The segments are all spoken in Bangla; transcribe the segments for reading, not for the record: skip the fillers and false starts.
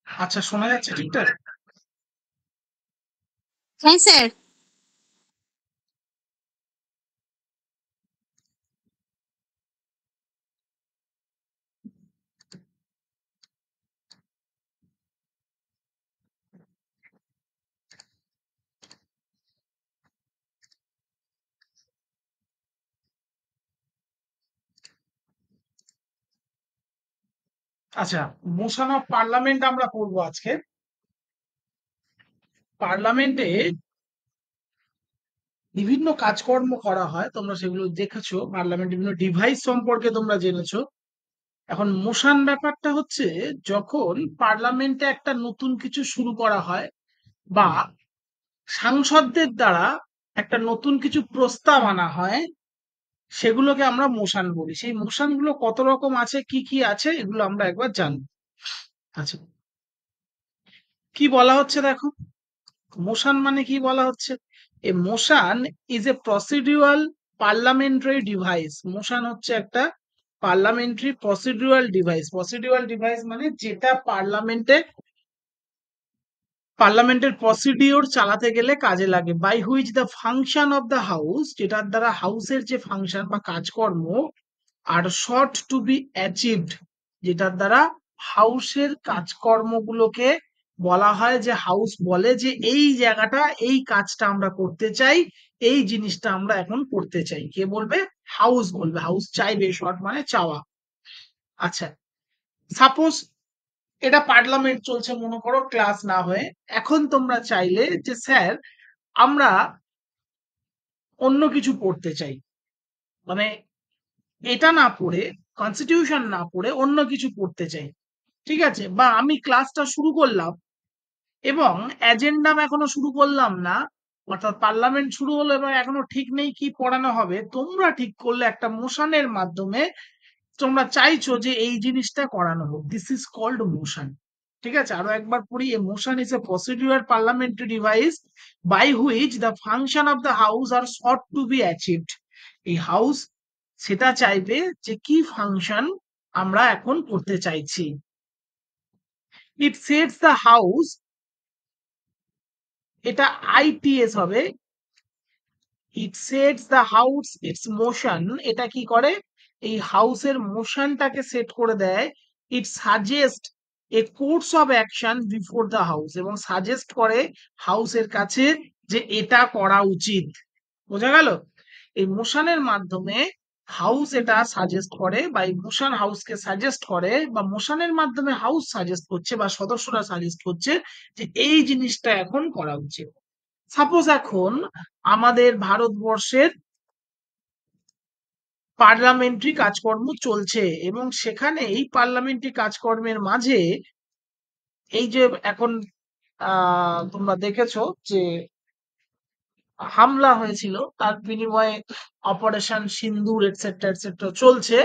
আচ্ছা, শোনা যাচ্ছে ঠিকঠাক? হ্যাঁ স্যার। আচ্ছা, মোশন অফ পার্লামেন্ট আমরা করবো আজকে। পার্লামেন্টে বিভিন্ন কাজকর্ম করা হয়, তোমরা সেগুলো দেখেছো। পার্লামেন্টে বিভিন্ন ডিভাইস সম্পর্কে তোমরা জেনেছো। এখন মোশন ব্যাপারটা হচ্ছে, যখন পার্লামেন্টে একটা নতুন কিছু শুরু করা হয় বা সাংসদদের দ্বারা একটা নতুন কিছু প্রস্তাব আনা হয়, সেগুলোকে আমরা মোশন বলি। সেই মোশন গুলো কত রকম আছে, কি কি আছে, এগুলো আমরা একবার জানবো। আচ্ছা, কি বলা হচ্ছে দেখো, মোশন মানে কি বলা হচ্ছে? A motion is a procedural parliamentary device. Motion হচ্ছে একটা parliamentary procedural device. Procedural device মানে যেটা পার্লামেন্টের প্রসিডিওর চালাতে গেলে কাজে লাগে। By which the function of the house, যেটার দ্বারা হাউসের যে ফাংশন বা কাজকর্ম are sought to be achieved, যেটার দ্বারা হাউসের কাজকর্মগুলোকে বলা হয়, যে হাউস বলে যে এই জায়গাটা, এই কাজটা আমরা করতে চাই, এই জিনিসটা আমরা এখন করতে চাই। কে বলবে? হাউস বলবে। হাউস চাইবে, শর্ট মানে চাওয়া। আচ্ছা, সাপোজ এটা পার্লামেন্ট চলছে, মনে করো ক্লাস না হয়ে। এখন তোমরা চাইলে যে স্যার, আমরা অন্য কিছু পড়তে চাই, মানে এটা না পড়ে, কনস্টিটিউশন না পড়ে অন্য কিছু পড়তে চাই। ঠিক আছে, বা আমি ক্লাসটা শুরু করলাম এবং এজেন্ডা এখনো শুরু করলাম না, অর্থাৎ পার্লামেন্ট শুরু হলো এবং এখনো ঠিক নেই কি পড়ানো হবে। তোমরা ঠিক করলে একটা মোশনের মাধ্যমে তোমরা চাইছো যে এই জিনিসটা করানো হোক। This is called motion. ঠিক আছে, আরো একবার পড়ি। A motion is a procedural parliamentary device by which the function of the house are sought to be achieved. এই হাউস সেটা চাইবে যে কি ফাংশন আমরা এখন করতে চাইছি। ইট সেটস দ্য হাউস, এটা আইটিএস হবে। It sets the house its motion, এটা কি করে? এই হাউসের মোশনটাকে সেট করে দেয়। It suggest a course of action before the house, এবং সাজেস্ট করে হাউসের কাছে যে এটা করা উচিত। বোঝা গেল? এই মোশনের মাধ্যমে হাউস এটা সাজেস্ট করে, বা এই মোশন হাউসকে সাজেস্ট করে, বা মোশনের মাধ্যমে হাউস সাজেস্ট করছে বা সদস্যরা সাজেস্ট করছে যে এই জিনিসটা এখন করা উচিত। সাপোজ এখন আমাদের ভারতবর্ষের পার্লামেন্টারি কাজকর্ম চলছে, এবং সেখানে এই পার্লামেন্টারি কাজকর্মের মাঝে এই যে এখন তোমরা দেখেছো যে হামলা হয়েছিল, তার বিনিময়ে অপারেশন সিন্দুর এটসেট্রা এটসেট্রা চলছে।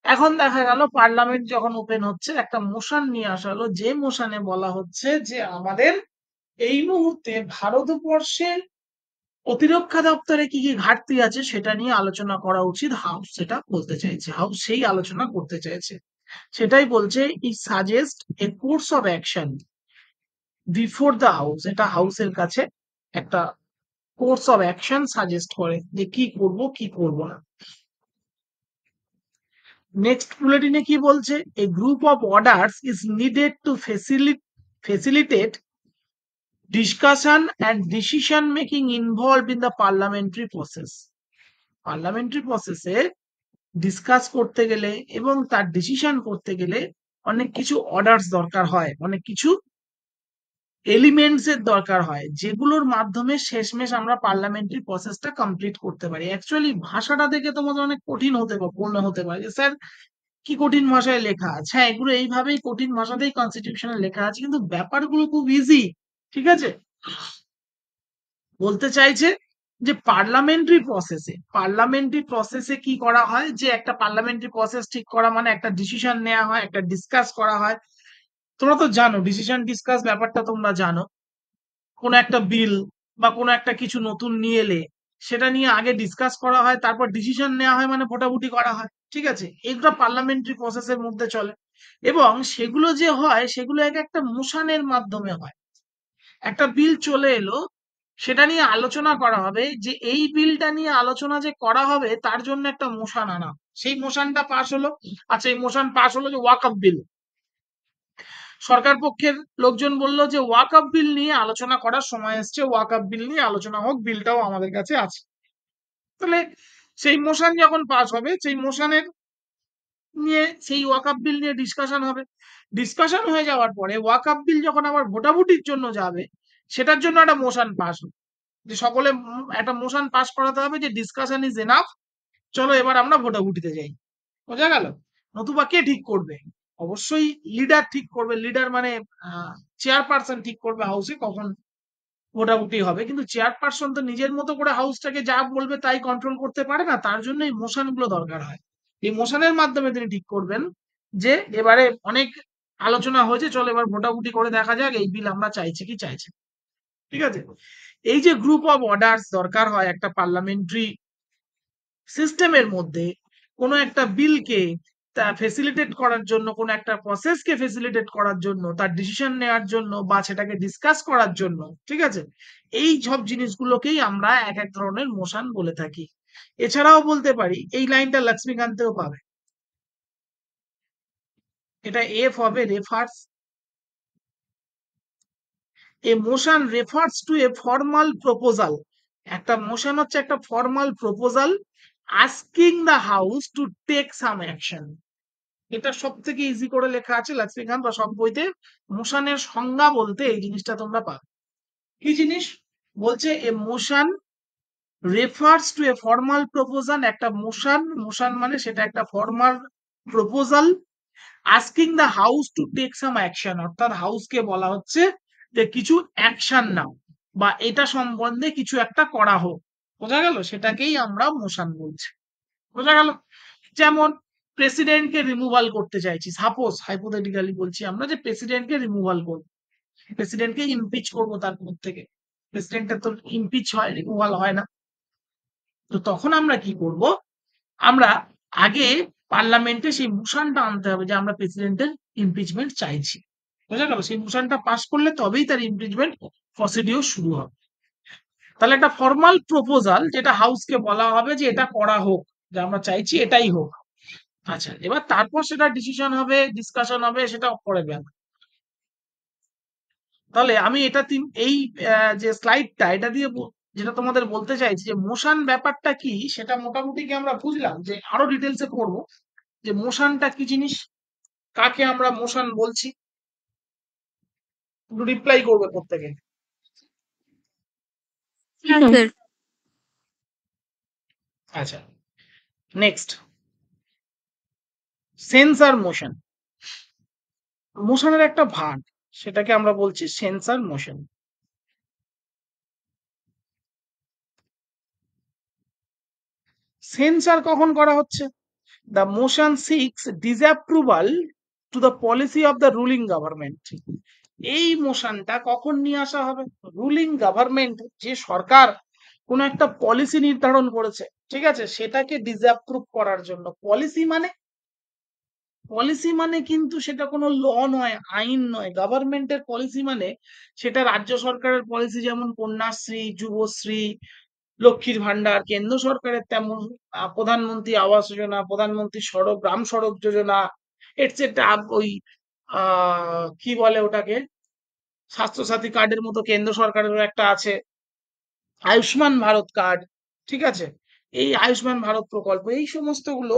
এখন দেখা গেল পার্লামেন্ট যখন ওপেন হচ্ছে, একটা মোশন নিয়ে আসা হলো, যে মোশনে বলা হচ্ছে যে আমাদের এই মুহূর্তে ভারতবর্ষের প্রতিরক্ষা দপ্তরে কি কি ঘাটতি আছে সেটা নিয়ে আলোচনা করা উচিত। হাউস সেটা বলতে চাইছে, হাউস সেই আলোচনা করতে চাইছে। সেটাই বলছে, it suggest a course of action before the house. এটা হাউসের কাছে একটা কোর্স অফ অ্যাকশন সাজেস্ট করে যে কি করব কি করব না। নেক্সট বুলেটিনে কি বলছে? A group of orders is needed to facilitate discussion and decision making involved in the parliamentary process. Parliamentary প্রসেসে ডিসকাস করতে গেলে এবং তার ডিসিশন করতে গেলে অনেক কিছু অর্ডারস দরকার হয়, অনেক কিছু এলিমেন্টস এর দরকার হয়, যেগুলোর মাধ্যমে শেষমেশ আমরা পার্লামেন্টারি প্রসেসটা কমপ্লিট করতে পারি। অ্যাকচুয়ালি ভাষাটা দেখে তোমাদের অনেক কঠিন হতে পারে, পূর্ণ হতে পারে যে স্যার কি কঠিন ভাষায় লেখা আছে। হ্যাঁ, এগুলো এইভাবেই কঠিন ভাষাতেই কনস্টিটিউশনে লেখা আছে, কিন্তু ব্যাপারগুলো খুব ইজি। ঠিক আছে, বলতে চাইছে যে পার্লামেন্টারি প্রসেসে কি করা হয়, যে একটা পার্লামেন্টারি প্রসেস ঠিক করা মানে একটা ডিসিশন নেওয়া হয়, একটা ডিসকাস করা হয়। তোমরা তো জানো ডিসিশন ডিসকাস ব্যাপারটা তোমরা জানো। কোনো একটা বিল বা কোনো একটা কিছু নতুন নিয়ে এলে সেটা নিয়ে আগে ডিসকাস করা হয়, তারপর ডিসিশন নেওয়া হয়, মানে ভোটাভুটি করা হয়, ঠিক আছে? এগুলো পার্লামেন্টারি প্রসেসের মধ্যে চলে। এবং সেগুলো যে হয় সেগুলো এক একটা মোশনের মাধ্যমে হয়। একটা বিল চলে এলো, সেটা নিয়ে আলোচনা করা হবে, যে এই বিলটা নিয়ে আলোচনা যে করা হবে তার জন্য একটা মোশন আনা হয়। সেই মোশনটা পাশ হলো। আচ্ছা, এই মোশন পাশ হলো যে ওয়াকআপ বিল। সরকার পক্ষের লোকজন বললো যে ওয়াকআপ বিল নিয়ে আলোচনা করার সময় এসছে, ওয়াকআপ বিল নিয়ে আলোচনা হোক, বিলটাও আমাদের কাছে আছে। তাহলে সেই মোশন যখন পাস হবে, সেই মোশনের নিয়ে সেই ওয়াকআপ বিল নিয়ে ডিসকাশন হবে। ডিসকাশন হয়ে যাওয়ার পরে ওয়াকআপ বিল যখন আবার ভোটাভুটির জন্য যাবে, সেটার জন্য একটা মোশন পাস হবে, যে সকলে একটা মোশন পাস করাতে হবে যে ডিসকাশন ইজ এনাফ, চলো এবার আমরা ভোটাভুটিতে যাই। বোঝা গেল? নতুবা কে ঠিক করবে? অবশ্যই লিডার ঠিক করবে। লিডার মানে চেয়ারপারসন ঠিক করবে হাউসে কখন ভোটাভুটি হবে। কিন্তু চেয়ারপারসন তো নিজের মতো করে হাউসটাকে যা বলবে তাই কন্ট্রোল করতে পারে না, তার জন্য এই মোশন গুলো দরকার হয়। এই মোশনের মাধ্যমে তিনি ঠিক করবেন যে এবারে অনেক আলোচনা হয়েছে, চলো এবার ভোটাভুটি করে দেখা যাক এই বিল আমরা চাইছি কি চাইছি। ঠিক আছে? এই যে গ্রুপ অফ অর্ডার্স দরকার হয় একটা পার্লামেন্টারি সিস্টেমের মধ্যে, কোনো একটা বিলকে তা ফেসিলিটেট করার জন্য, কোনো একটা প্রসেসকে ফেসিলিটেট করার জন্য, তার ডিসিশন নেওয়ার জন্য বা সেটাকে ডিসকাস করার জন্য, ঠিক আছে? এই সব জিনিসগুলোকেই আমরা এক এক ধরনের মোশন বলে থাকি। এছাড়াও বলতে পারি, এই লাইনটা লক্ষ্মীকান্তেও পাবে, এটা এফ হবে, refers. A motion refers to a formal proposal. একটা মোশন হচ্ছে একটা formal proposal asking the house to take some action. এটা সব থেকে ইজি করে লেখা আছে লক্ষ্মীকান্ত বা সব বইতে। মোশনের সংজ্ঞা বলতে এই জিনিসটা তোমরা পাবে। কি জিনিস বলছে? A motion refers to a formal proposal. একটা মোশন, মোশন মানে সেটা একটা formal proposal asking the house to take some action, অর্থাৎ হাউসকে বলা হচ্ছে যে কিছু অ্যাকশন নাও বা এটা সম্বন্ধে কিছু একটা করা হোক। বোঝা গেল? সেটাকেই আমরা মোশন বলছি। বোঝা গেল? যেমন প্রেসিডেন্টকে রিমুভাল করতে চাইছি, সাপোজ হাইপোথেটিক্যালি বলছি আমরা যে প্রেসিডেন্টকে রিমুভাল করবো, প্রেসিডেন্টকে ইমপিচ করবো তার পদ থেকে। প্রেসিডেন্টের তো ইমপিচ হয়, রিমুভাল হয় না। তো তখন আমরা কি করব? আমরা আগে পার্লামেন্টে সেই মোশনটা আনতে হবে যে আমরা প্রেসিডেন্টের ইমপিচমেন্ট চাইছি। বোঝা গেল? সেই মোশনটা পাস করলে তবেই তার ইমপিচমেন্ট প্রসিডিওর শুরু হবে। তাহলে একটা ফর্মাল প্রপোজাল যেটা হাউসকে বলা হবে যে এটা করা হোক, যে আমরা চাইছি এটাই হোক। আচ্ছা, এবার তারপর সেটা ডিসিশন হবে, ডিসকাশন হবে, সেটা পরে ব্যাপার। তাহলে আমি এটা এই যে স্লাইডটা এটা দিয়ে যেটা তোমাদের বলতে চাইছি যে মোশন ব্যাপারটা কি, সেটা মোটামুটি কি আমরা বুঝলাম, যে আরো ডিটেলসে করবো যে মোশনটা কি জিনিস, কাকে আমরা মোশন বলছি। রিপ্লাই করবে প্রত্যেকে। হ্যাঁ স্যার। আচ্ছা, নেক্সট, সেন্সর মোশন। মোশনের একটা ভাগ, সেটাকে আমরা বলছি সেন্সর মোশন। সেন্সর কখন করা হচ্ছে? The motion seeks disapproval to the policy of the ruling government. এই মোশনটা কখন নিয়ে আসা হবে? রুলিং গভর্নমেন্ট, যে সরকার কোন একটা পলিসি নির্ধারণ করেছে, ঠিক আছে, সেটাকে ডিসঅ্যাপ্রুভ করার জন্য। পলিসি মানে কিন্তু সেটা কোনো ল নয়, আইন নয়। গভর্নমেন্টের পলিসি মানে সেটা রাজ্য সরকারের পলিসি, যেমন কন্যাশ্রী, যুবশ্রী, লক্ষ্মীর ভান্ডার। কেন্দ্র সরকারের তেমন প্রধানমন্ত্রী আবাস যোজনা, প্রধানমন্ত্রী সড়ক গ্রাম সড়ক যোজনা, এটসেট্রা। ওই কি বলে ওটাকে, স্বাস্থ্যসাথী কার্ডের মতো কেন্দ্র সরকারের একটা আছে, আয়ুষ্মান ভারত কার্ড, ঠিক আছে, এই আয়ুষ্মান ভারত প্রকল্প, এই সমস্ত গুলো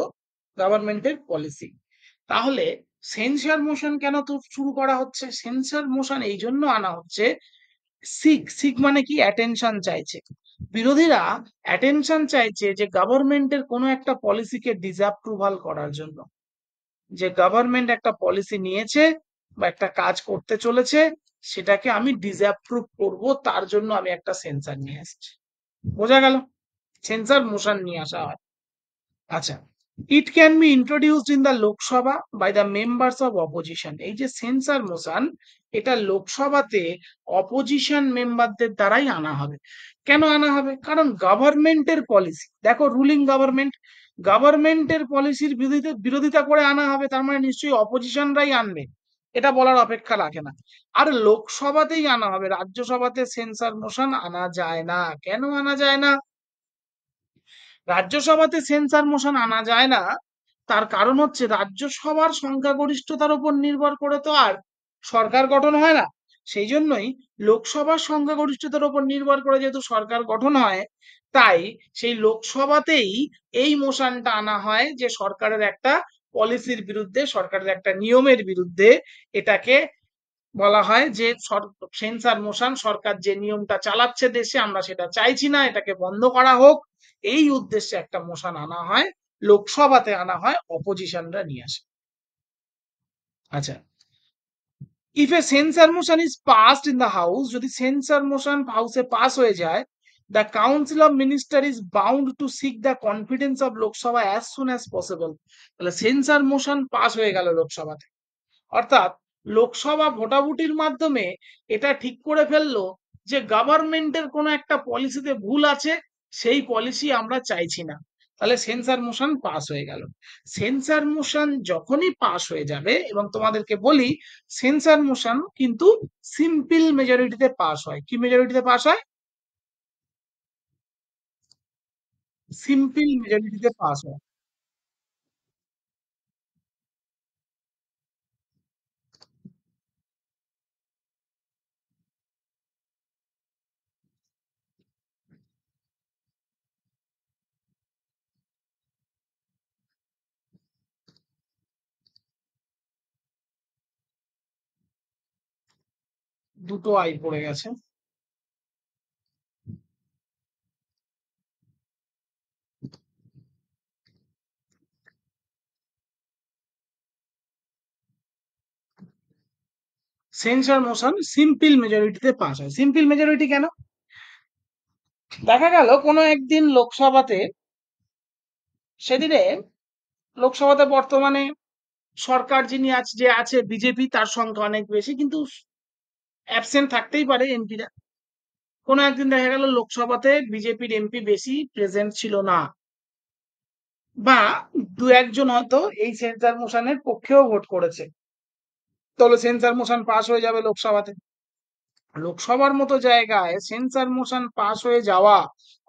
গভর্নমেন্টের পলিসি। তাহলে সেন্সর মোশন কেন তো শুরু করা হচ্ছে? সেন্সর মোশন এই জন্য আনা হচ্ছে, সিক মানে কি, অ্যাটেনশন চাইছে। বিরোধীরা অ্যাটেনশন চাইছে যে গভর্নমেন্টের কোনো একটা পলিসিকে ডিসঅ্যাপ্রুভাল করার জন্য। যে গভর্নমেন্ট একটা পলিসি নিয়েছে বা একটা কাজ করতে চলেছে, সেটাকে আমি ডিসঅ্যাপ্রুভ করব, তার জন্য আমি একটা সেন্সর নিয়ে আসছি। বোঝা গেল? সেন্সর মোশন নিয়ে আসা হয়। আচ্ছা, it can be introduced in the Lok Sabha by the members of opposition. এই যে সেন্সার মোশন, এটা লোকসভাতে অপোজিশন মেম্বারদের দ্বারাই আনা হবে। কেন আনা হবে? কারণ গভর্নমেন্টের পলিসি, দেখো রুলিং গভর্নমেন্ট, গভর্নমেন্টের পলিসির বিরোধিতা করে আনা হবে, তার মানে নিশ্চয়ই অপোজিশনরাই আনবে, এটা বলার অপেক্ষা রাখে না। আর লোকসভাতেই আনা হবে, রাজ্যসভাতে সেন্সার মোশন আনা যায় না। কেন আনা যায় না? রাজ্যসভাতে সেন্সার মোশন আনা যায় না, তার কারণ হচ্ছে রাজ্যসভার সংখ্যাগরিষ্ঠতার উপর নির্ভর করে তো আর সরকার গঠন হয় না। সেই জন্যই লোকসভার সংখ্যাগরিষ্ঠতার উপর নির্ভর করে যেহেতু সরকার গঠন হয়, তাই সেই লোকসভাতেই এই মোশনটা আনা হয় যে সরকারের একটা পলিসির বিরুদ্ধে, সরকারের একটা নিয়মের বিরুদ্ধে। এটাকে বলা হয় যে সেন্সার মোশন, সরকার যে নিয়মটা চালাচ্ছে দেশে আমরা সেটা চাইছি না, এটাকে বন্ধ করা হোক, এই উদ্দেশ্যে একটা মোশন আনা হয়, লোকসভাতে আনা হয়, অপোজিশনরা নিয়ে আসে। আচ্ছা, if a censure motion is passed in the house, যদি সেন্সার মোশন হাউসে পাস হয়ে যায়, the council of minister is bound to seek the confidence of Lok Sabha as soon as possible. তাহলে সেন্সার মোশন পাস হয়ে গেল লোকসভাতে, অর্থাৎ লোকসভা ভোটাভুটির মাধ্যমে এটা ঠিক করে ফেললো যে গভর্নমেন্টের কোনো একটা পলিসিতে ভুল আছে, সেই পলিসি আমরা চাইছি না, তাহলে সেন্সার মোশন পাস হয়ে গেল। সেন্সার মোশন যখনই পাস হয়ে যাবে, এবং তোমাদেরকে বলি সেন্সার মোশন কিন্তু সিম্পল মেজরিটিতে পাস হয়। কি মেজরিটিতে পাস হয়? সিম্পল মেজরিটিতে পাস হয়। দুটো আই পড়ে গেছে। সেন্সার মোশন সিম্পল মেজরিটিতে পাস হয়। সিম্পল মেজরিটি কেন? দেখা গেল কোনো একদিন লোকসভাতে, সেদিনে লোকসভাতে বর্তমানে সরকার যিনি আছে, যে আছে বিজেপি, তার সংখ্যা অনেক বেশি, কিন্তু অ্যাবসেন্ট থাকতেই পারে এমপিরা। কোনো একদিন দেখা গেল লোকসভাতে বিজেপির এমপি বেশি প্রেজেন্ট ছিল না, বা দু একজন হয়তো এই সেন্সার মোশনের পক্ষেও ভোট করেছে, তাহলে সেন্সার মোশন পাস হয়ে যাবে লোকসভাতে। লোকসভার মতো জায়গায় সেন্সার মোশন পাস হয়ে যাওয়া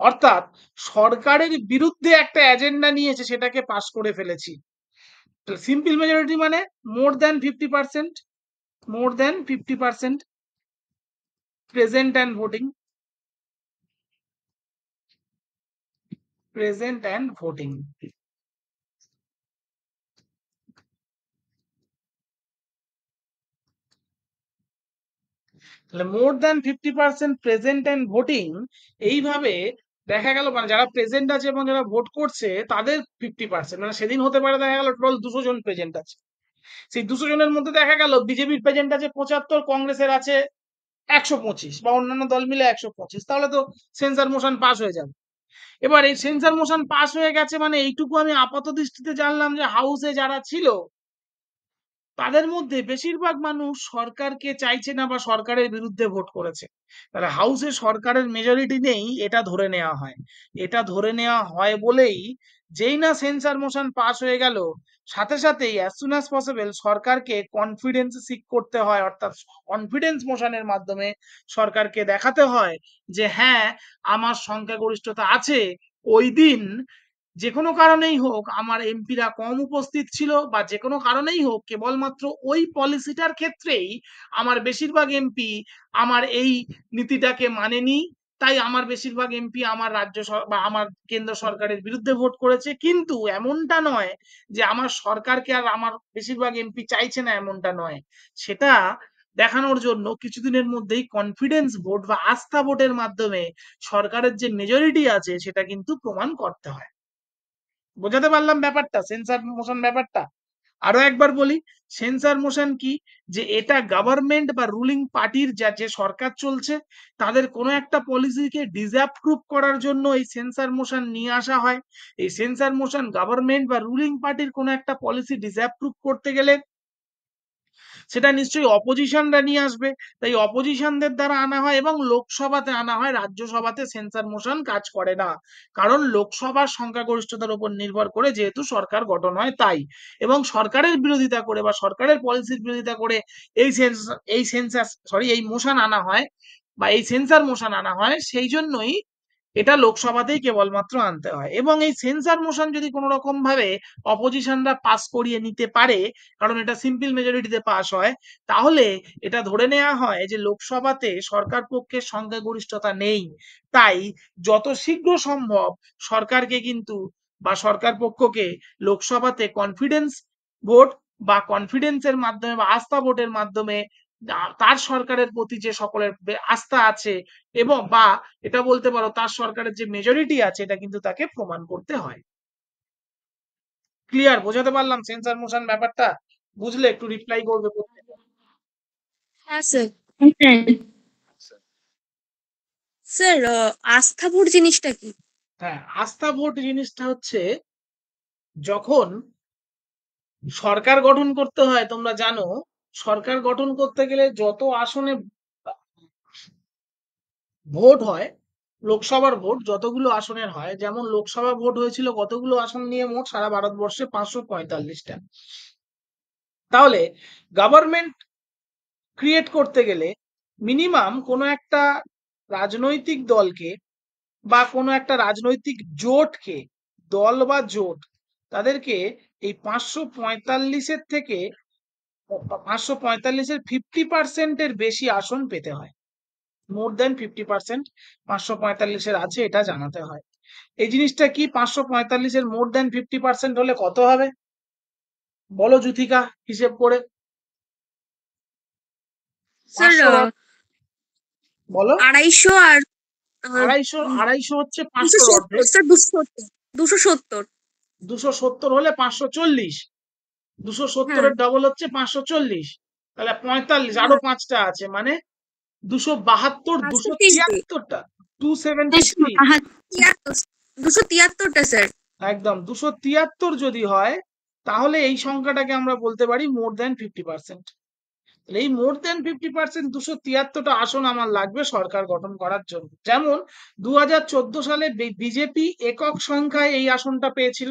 অর্থাৎ সরকারের বিরুদ্ধে একটা এজেন্ডা নিয়েছে, সেটাকে পাস করে ফেলেছি। সিম্পল মেজরিটি মানে more than 50%, more than 50% present and voting, present and voting. তাহলে more than 50% present and voting, এইভাবে দেখা গেল মানে যারা প্রেজেন্ট আছে এবং যারা ভোট করছে তাদের 50%, মানে সেদিন হতে পারে দেখা গেল টোটাল 200 জন প্রেজেন্ট আছে, সেই 200 জনের মধ্যে দেখা গেল বিজেপির প্রেজেন্ট আছে 75, কংগ্রেসের আছে 125, বা অন্যান্য দল মিলে 125, তাহলে তো সেন্সার মোশন পাস হয়ে যাবে। এবার এই সেন্সার মোশন পাস হয়ে গেছে মানে এইটুকু আমি আপাত দৃষ্টিতে জানলাম যে হাউসে যারা ছিল তাদের মধ্যে বেশিরভাগ মানুষ সরকারকে চাইছে না বা সরকারের বিরুদ্ধে ভোট করেছে। তাহলে হাউসে সরকারের মেজরিটি নেই, এটা ধরে নেওয়া হয়। এটা ধরে নেওয়া হয় বলেই যেই না সেন্সার মোশন পাস হয়ে গেল, সাথে সাথেই অ্যাজ সুন অ্যাজ পসিবল সরকারকে কনফিডেন্স সিক করতে হয়, অর্থাৎ কনফিডেন্স মোশনের মাধ্যমে সরকারকে দেখাতে হয় যে হ্যাঁ, আমার সংখ্যাগরিষ্ঠতা আছে। ওই দিন যে কোনো কারণেই হোক আমার এমপিরা কম উপস্থিত ছিল, বা যে কোনো কারণেই হোক কেবলমাত্র ওই পলিসিটার ক্ষেত্রেই আমার বেশিরভাগ এমপি আমার এই নীতিটাকে মানেনি, তাই আমার বেশিরভাগ এমপি আমার বা আমার কেন্দ্র সরকারের বিরুদ্ধে ভোট করেছে। কিন্তু এমনটা নয় যে আমার সরকারকে আর আমার বেশিরভাগ এমপি চাইছে না, এমনটা নয়। সেটা দেখানোর জন্য কিছুদিনের মধ্যেই কনফিডেন্স ভোট বা আস্থা ভোটের মাধ্যমে সরকারের যে মেজরিটি আছে সেটা কিন্তু প্রমাণ করতে হয়। বোঝাতে পারলাম ব্যাপারটা, সেন্সার মোশন ব্যাপারটা? আরো একবার বলি, সেন্সার মোশন কি, যে এটা গভর্নমেন্ট বা রুলিং পার্টির যে সরকার চলছে তাদের কোনো একটা পলিসিকে ডিসঅ্যাপ্রুভ করার জন্য এই সেন্সার মোশন নিয়ে আসা হয়। এই সেন্সার মোশন গভর্নমেন্ট বা রুলিং পার্টির কোনো একটা পলিসি ডিসঅ্যাপ্রুভ করতে গেলে সেটা নিশ্চয়ই অপোজিশনরা নিয়ে আসবে, তাই অপোজিশনদের দ্বারা আনা হয় এবং লোকসভাতে আনা হয়, রাজ্যসভাতে সেন্সার মোশন কাজ করে না, কারণ লোকসভার সংখ্যাগরিষ্ঠতার উপর নির্ভর করে যেহেতু সরকার গঠন হয় তাই, এবং সরকারের বিরোধিতা করে বা সরকারের পলিসির বিরোধিতা করে এই মোশন আনা হয় বা এই সেন্সার মোশন আনা হয়, সেই জন্যই এটা লোকসভাতেই কেবলমাত্র আনতে হয়। এবং এই সেন্সার মোশন যদি কোনো রকম ভাবে অপোজিশনরা পাস করিয়ে নিতে পারে, কারণ এটা সিম্পল মেজরিটিতে পাস হয়, তাহলে এটা ধরে নেওয়া হয় যে লোকসভাতে সরকার পক্ষের সংখ্যাগরিষ্ঠতা নেই, তাই যত শীঘ্র সম্ভব সরকারকে কিন্তু বা সরকার পক্ষকে লোকসভাতে কনফিডেন্স ভোট বা কনফিডেন্সের মাধ্যমে বা আস্থা ভোটের মাধ্যমে তার সরকারের প্রতি যে সকলের আস্থা আছে এবং বা এটা বলতে পারো তার সরকারের যে মেজরিটি আছে এটা কিন্তু তাকে প্রমাণ করতে হয়। ক্লিয়ার? বোঝাতে পারলাম সেন্সার মোশন ব্যাপারটা? বুঝলে? একটু রিপ্লাই করবে প্রত্যেকে। হ্যাঁ স্যার। স্যার, আস্থা ভোট জিনিসটা কি? হ্যাঁ, আস্থা ভোট জিনিসটা হচ্ছে যখন সরকার গঠন করতে হয়, তোমরা জানো সরকার গঠন করতে গেলে যত আসনে ভোট হয়, লোকসভার ভোট যতগুলো আসনের হয়, যেমন লোকসভা ভোট হয়েছিল কতগুলো আসন নিয়ে মোট সারা ভারতবর্ষে 545টা। তাহলে গভর্নমেন্ট ক্রিয়েট করতে গেলে মিনিমাম কোনো একটা রাজনৈতিক দলকে বা কোনো একটা রাজনৈতিক জোটকে, দল বা জোট, তাদেরকে এই 545-এর থেকে 545-এর 50%-এর বেশি আসন পেতে হয়। মোর দেন 50% 545-এর আছে এটা জানাতে হয়। এই জিনিসটা কি, 545-এর মোর দেন 50% হলে কত হবে বলো যুথিকা, হিসেব করে? স্যার, 500 রড, বলো। 250 আর আড়াইশো, আড়াইশো হচ্ছে 500 রড। 270 স্যার, 270। 270। 270 হলে 540, 270 হ্যাঁ। এর ডবল হচ্ছে 540, তাহলে 45, আরো হ্যাঁ, 5টা আছে মানে 272, 530। 273টা, 273। 273টা স্যার। একদম 273 যদি হয় তাহলে এই সংখ্যাটাকে আমরা বলতে পারি মোর দেন 50%। এই মোর দেন 50%, 273টা আসন আমার লাগবে সরকার গঠন করার জন্য। যেমন 2014 সালে বিজেপি একক সংখ্যায় এই আসনটা পেয়েছিল,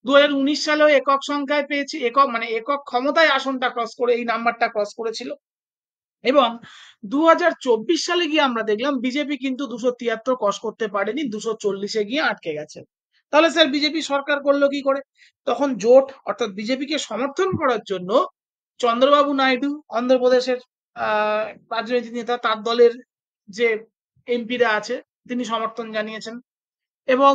2019 সালেও একক সংখ্যায় পেয়েছি, একক মানে একক ক্ষমতায় আসনটা ক্রস করে এই নাম্বারটা ক্রস করেছিল। এবং 2024 সালে গিয়ে আমরা দেখলাম বিজেপি কিন্তু 273 ক্রস করতে পারেনি, 240-এ গিয়ে আটকে গেছে। তাহলে স্যার বিজেপি সরকার করলো কি করে? তখন জোট অর্থাৎ বিজেপিকে সমর্থন করার জন্য চন্দ্রবাবু নাইডু, অন্ধ্রপ্রদেশের রাজনৈতিক নেতা, তার দলের যে এমপিরা আছে তিনি সমর্থন জানিয়েছেন, এবং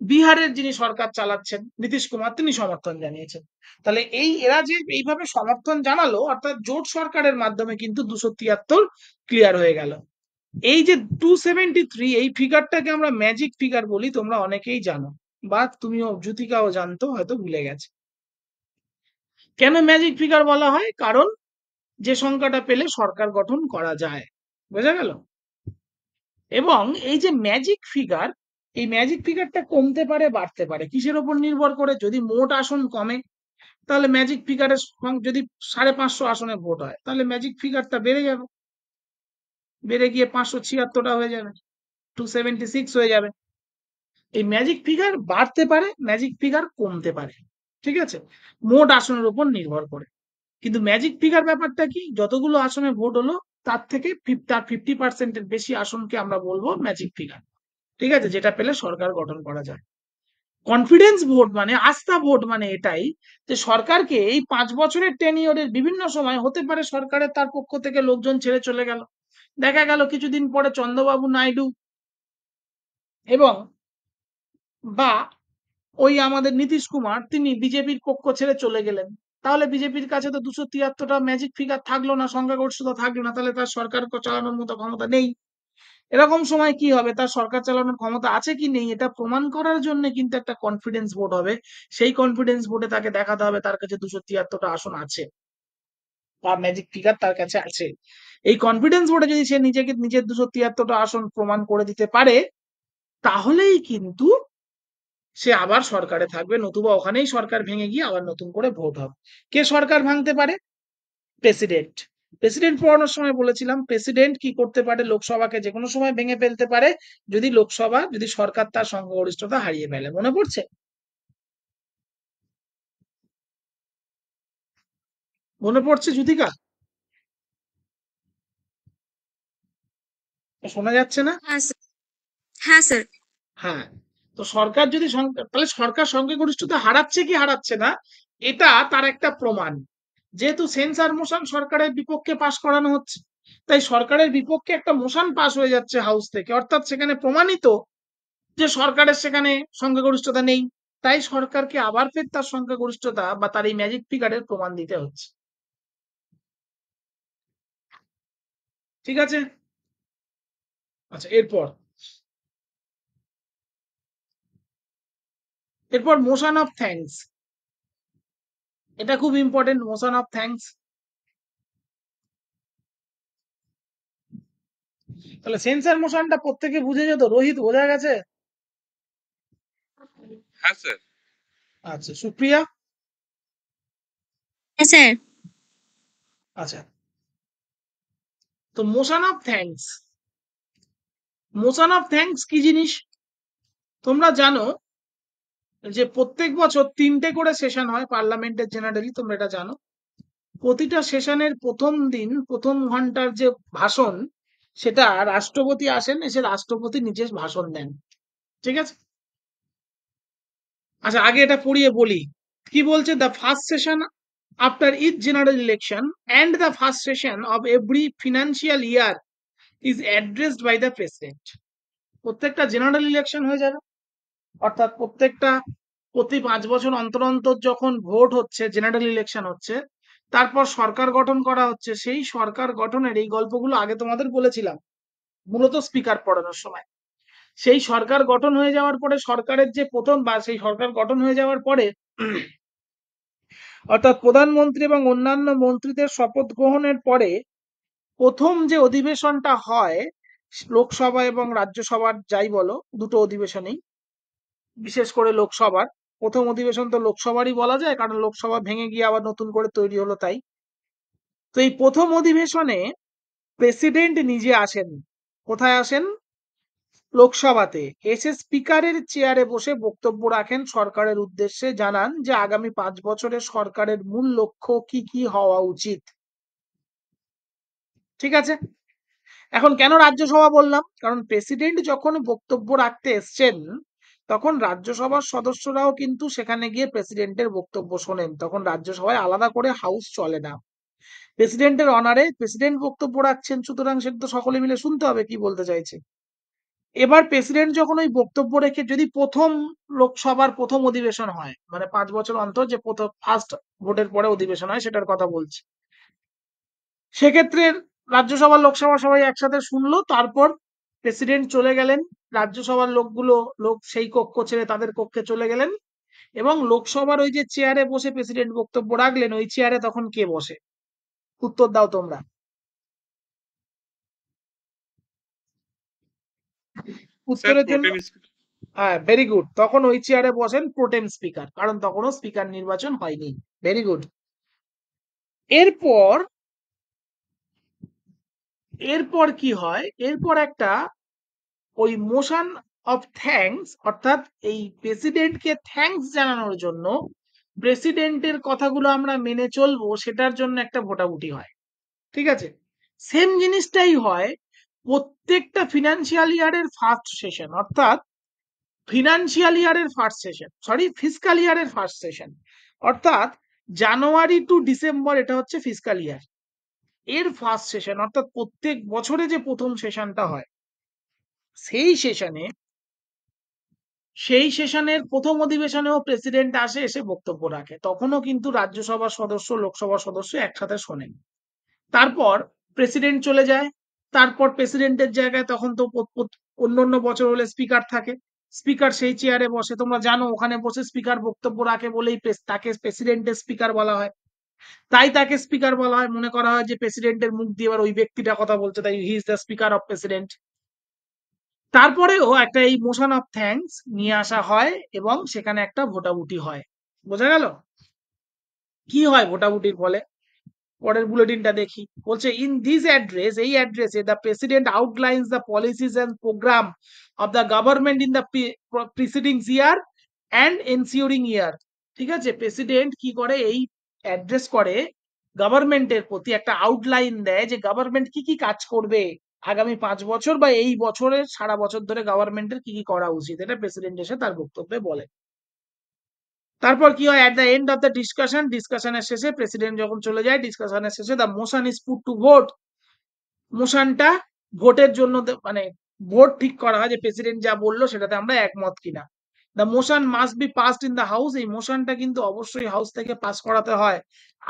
বিহারের যিনি সরকার চালাচ্ছেন নীতিশ কুমার তিনি সমর্থন জানিয়েছেন। তাহলে এরা যে এইভাবে সমর্থন জানালো অর্থাৎ জোট সরকারের মাধ্যমে কিন্তু 273 ক্লিয়ার হয়ে গেল। এই যে 273 এই ফিগারটাকে আমরা ম্যাজিক ফিগার বলি, তোমরা অনেকেই জানো বা তুমিও জ্যোতিকাও জানতো, হয়তো ভুলে গেছে। কেন ম্যাজিক ফিগার বলা হয়? কারণ যে সংখ্যাটা পেলে সরকার গঠন করা যায়। বোঝা গেল? এবং এই যে ম্যাজিক ফিগার, এই ম্যাজিক ফিগারটা কমতে পারে বাড়তে পারে কিসের উপর নির্ভর করে? যদি মোট আসন কমে তাহলে ম্যাজিক ফিগারের যদি 550 আসনে ভোট হয় তাহলে ম্যাজিক ফিগারটা বেড়ে যাবে, বেড়ে গিয়ে 576টা হয়ে যাবে, 276 হয়ে যাবে। এই ম্যাজিক ফিগার বাড়তে পারে, ম্যাজিক ফিগার কমতে পারে, ঠিক আছে, মোট আসনের উপর নির্ভর করে। কিন্তু ম্যাজিক ফিগার ব্যাপারটা কি, যতগুলো আসনে ভোট হলো তার থেকে তার 50%-এর বেশি আসনকে আমরা বলবো ম্যাজিক ফিগার, ঠিক আছে, যেটা পেলে সরকার গঠন করা যায়। কনফিডেন্স ভোট মানে আস্থা ভোট মানে এটাই যে সরকারকে এই 5 বছরের টেনিওরের বিভিন্ন সময় হতে পারে সরকারের তার পক্ষ থেকে লোকজন ছেড়ে চলে গেল, দেখা গেল কিছুদিন পরে চন্দ্রবাবু নাইডু এবং বা ওই আমাদের নীতিশ কুমার তিনি বিজেপির পক্ষ ছেড়ে চলে গেলেন, তাহলে বিজেপির কাছে তো 273টা ম্যাজিক ফিগার থাকলো না, সংখ্যাগরিষ্ঠতা থাকলো না, তাহলে তার সরকার চালানোর মতো ক্ষমতা নেই। এরকম সময় কি হবে, তার সরকার চালানোর ক্ষমতা আছে কি নেই এটা প্রমাণ করার জন্য কিন্তু একটা কনফিডেন্স ভোট হবে। সেই কনফিডেন্স ভোটে তাকে দেখাতে হবে তার কাছে 273টা আসন আছে বা ম্যাজিক ফিগার তার কাছে আছে। এই কনফিডেন্স ভোটে যদি সে নিজেকে নিজের 273টা আসন প্রমাণ করে দিতে পারে, তাহলেই কিন্তু সে আবার সরকারে থাকবে, নতুবা ওখানেই সরকার ভেঙে গিয়ে আবার নতুন করে ভোট হবে। কে সরকার ভাঙতে পারে? প্রেসিডেন্ট। প্রেসিডেন্ট পড়ানোর সময় বলেছিলাম প্রেসিডেন্ট কি করতে পারে, লোকসভাকে যে কোনো সময় ভেঙে ফেলতে পারে যদি সরকার তার সংখ্যাগরিষ্ঠতা হারিয়ে ফেলে। মনে পড়ছে? মনে পড়ছে যুথিকা? শোনা যাচ্ছে না? হ্যাঁ স্যার। হ্যাঁ স্যার। হ্যাঁ। তো সরকার যদি তাহলে সরকার সংখ্যাগরিষ্ঠতা হারাচ্ছে কি হারাচ্ছে না, এটা তার একটা প্রমাণ। যেহেতু সেন্সার মোশন সরকারের বিপক্ষে পাশ করানো হচ্ছে, তাই সরকারের বিপক্ষে একটা মোশন পাস হয়ে যাচ্ছে হাউস থেকে, অর্থাৎ সেখানে প্রমাণিত যে সরকারের সেখানে সংখ্যাগরিষ্ঠতা নেই। তাই সরকারকে আবার ফের তার সংখ্যাগরিষ্ঠতা বা তার এই ম্যাজিক ফিগারের প্রমাণ দিতে হচ্ছে। ঠিক আছে? আচ্ছা, এরপর এরপর মোশন অফ থ্যাঙ্কস। এটা খুব ইম্পর্টেন্ট, মোশন অফ থ্যাঙ্কস। তাহলে সেন্সার মোশনটা প্রত্যেকে বুঝে যেত, রোহিত বোঝা গেছে? হ্যাঁ স্যার। আচ্ছা, সুপ্রিয়া? হ্যাঁ স্যার। আচ্ছা, তো motion of thanks, motion of thanks কি জিনিস? তোমরা জানো যে প্রত্যেক বছর 3টে করে সেশন হয় পার্লামেন্টের, জেনারেলি তোমরা এটা জানো। প্রতিটা সেশনের প্রথম দিন প্রথম ঘন্টার যে ভাষণ, সেটা রাষ্ট্রপতি আসেন, এসে রাষ্ট্রপতি নিজে ভাষণ দেন। ঠিক আছে? আচ্ছা, আগে এটা পড়িয়ে বলি কি বলছে। The first session after each general election and the first session of every financial year is addressed by the president. প্রত্যেকটা জেনারেল ইলেকশন হয়ে যাবে, অর্থাৎ প্রতি 5 বছর অন্তর অন্তর যখন ভোট হচ্ছে, জেনারেল ইলেকশন হচ্ছে, তারপর সরকার গঠন করা হচ্ছে। সেই সরকার গঠনের এই গল্পগুলো আগে তোমাদের বলেছিলাম মূলত স্পিকার পড়ানোর সময়। সেই সরকার গঠন হয়ে যাওয়ার পরে সরকারের যে প্রথম বা সেই সরকার গঠন হয়ে যাওয়ার পরে অর্থাৎ প্রধানমন্ত্রী এবং অন্যান্য মন্ত্রীদের শপথ গ্রহণের পরে প্রথম যে অধিবেশনটা হয়, লোকসভা এবং রাজ্যসভার যাই বলো, দুটো অধিবেশনেই, বিশেষ করে লোকসভার প্রথম অধিবেশন তো লোকসভারই বলা যায়, কারণ লোকসভা ভেঙে গিয়ে আবার নতুন করে তৈরি হলো তাই। তো এই প্রথম অধিবেশনে প্রেসিডেন্ট নিজে আসেন। কোথায় আসেন? লোকসভাতে। এসে স্পিকারের চেয়ারে বসে বক্তব্য রাখেন, সরকারের উদ্দেশ্যে জানান যে আগামী 5 বছরের সরকারের মূল লক্ষ্য কি কি হওয়া উচিত। ঠিক আছে? এখন কেন রাজ্যসভা বললাম, কারণ প্রেসিডেন্ট যখন বক্তব্য রাখতে এসছেন, তখন রাজ্যসভার সদস্যরাও কিন্তু সেখানে গিয়ে প্রেসিডেন্টের বক্তব্য শোনেন। তখন রাজ্যসভায় আলাদা করে হাউস চলে না, প্রেসিডেন্টের অনারে প্রেসিডেন্ট বক্তব্য রাখছেন, সুতরাং সেটা তো সকলে মিলে শুনতে হবে কি বলতে চাইছে। এবার প্রেসিডেন্ট যখন ওই বক্তব্য রেখে, যদি প্রথম লোকসভার প্রথম অধিবেশন হয়, মানে 5 বছর অন্তর যে প্রথম ফার্স্ট ভোটের পরে অধিবেশন হয় সেটার কথা বলছি, সেক্ষেত্রে রাজ্যসভা লোকসভা সবাই একসাথে শুনলো, তারপর প্রেসিডেন্ট চলে গেলেন, রাজ্যসভার লোক সেই কক্ষ ছেড়ে তাদের কক্ষে চলে গেলেন, এবং লোকসভার ওই যে চেয়ারে বসে প্রেসিডেন্ট বক্তব্য রাখলেন, ওই চেয়ারে তখন কে বসে? উত্তর দাও তোমরা। স্যার উত্তরের জন্য, প্রোটেম স্পিকার। হ্যাঁ, ভেরি গুড, তখন ওই চেয়ারে বসেন প্রোটেম স্পিকার, কারণ তখনও স্পিকার নির্বাচন হয়নি। Very good. এরপর এরপর কি হয়, এরপর একটা ওই মোশন অফ থ্যাঙ্কস, অর্থাৎ এই প্রেসিডেন্টকে থ্যাঙ্কস জানানোর জন্য প্রেসিডেন্টের কথাগুলো আমরা মেনে চলবো সেটার জন্য একটা ভোটাভুটি হয়। ঠিক আছে? সেম জিনিসটাই হয় প্রত্যেকটা ফিনান্সিয়াল ইয়ারের ফার্স্ট সেশন, অর্থাৎ ফিসকাল ইয়ারের ফার্স্ট সেশন, অর্থাৎ জানুয়ারি টু ডিসেম্বর, এটা হচ্ছে ফিসকাল ইয়ার এর ফার্স্ট সেশন, অর্থাৎ প্রত্যেক বছরে যে প্রথম সেশনটা হয়, সেই সেশনে সেই সেশনের প্রথম অধিবেশনেও প্রেসিডেন্ট আসে, এসে বক্তব্য রাখে। তখনও কিন্তু রাজ্যসভার সদস্য লোকসভার সদস্য একসাথে শোনেন। তারপর প্রেসিডেন্ট চলে যায়, তারপর প্রেসিডেন্টের জায়গায় তখন তো অন্য বছর হলে স্পিকার থাকে, স্পিকার সেই চেয়ারে বসে, তোমরা জানো ওখানে বসে স্পিকার বক্তব্য রাখে বলেই তাকে প্রেসিডেন্টের স্পিকার বলা হয়। তাই তাকে স্পিকার বলা হয়, মনে করা হয় যে প্রেসিডেন্টের মুখ দিয়ে এবার ওই ব্যক্তিটা কথা বলছে, তাই he is the speaker of president. তারপরেও একটা এই মোশন অফ থ্যাঙ্কস নিয়ে আসা হয় এবং সেখানে একটা ভোটাভুটি হয়। বোঝা গেল কি হয় ভোটাভুটির ফলে? পরের বুলেটিনটা দেখি, বলছে ইন দিস অ্যাড্রেস, এই অ্যাড্রেসে the president outlines the policies and programme of the government in the preceding year and ensuing year. ঠিক আছে, প্রেসিডেন্ট কি করে, এই অ্যাড্রেস করে গভর্নমেন্টের প্রতি একটা আউটলাইন দেয় যে গভর্নমেন্ট কি কি কাজ করবে আগামী 5 বছর বা এই বছরের সারা বছর ধরে গভর্নমেন্টের কি কি করা উচিত, এটা প্রেসিডেন্ট এসে তার বক্তব্যে বলে। তারপর কি হয়, at the end of the ডিসকাশনের শেষে, প্রেসিডেন্ট যখন চলে যায়, ডিসকাশনের শেষে the motion is put to vote, মোশনটা ভোটের জন্য মানে ভোট ঠিক করা হয় যে প্রেসিডেন্ট যা বললো সেটাতে আমরা একমত কিনা। The motion must be passed in the house, এই মোশনটা কিন্তু অবশ্যই হাউস থেকে পাস করাতে হয়,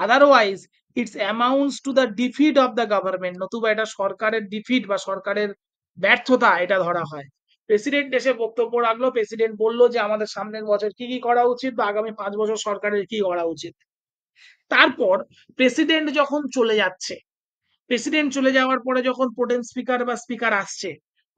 otherwise it's amounts to the defeat of the government, নতুবা এটা সরকারের ডিফিট বা সরকারের ব্যর্থতা এটা ধরা হয়। প্রেসিডেন্ট এসে বক্তব্য রাখলো, প্রেসিডেন্ট বললো যে আমাদের সামনের বছর কি কি করা উচিত বা আগামী 5 বছর সরকারের কি করা উচিত। তারপর প্রেসিডেন্ট যখন চলে যাচ্ছে, প্রেসিডেন্ট চলে যাওয়ার পরে যখন প্রোটেম স্পিকার বা স্পিকার আসছে,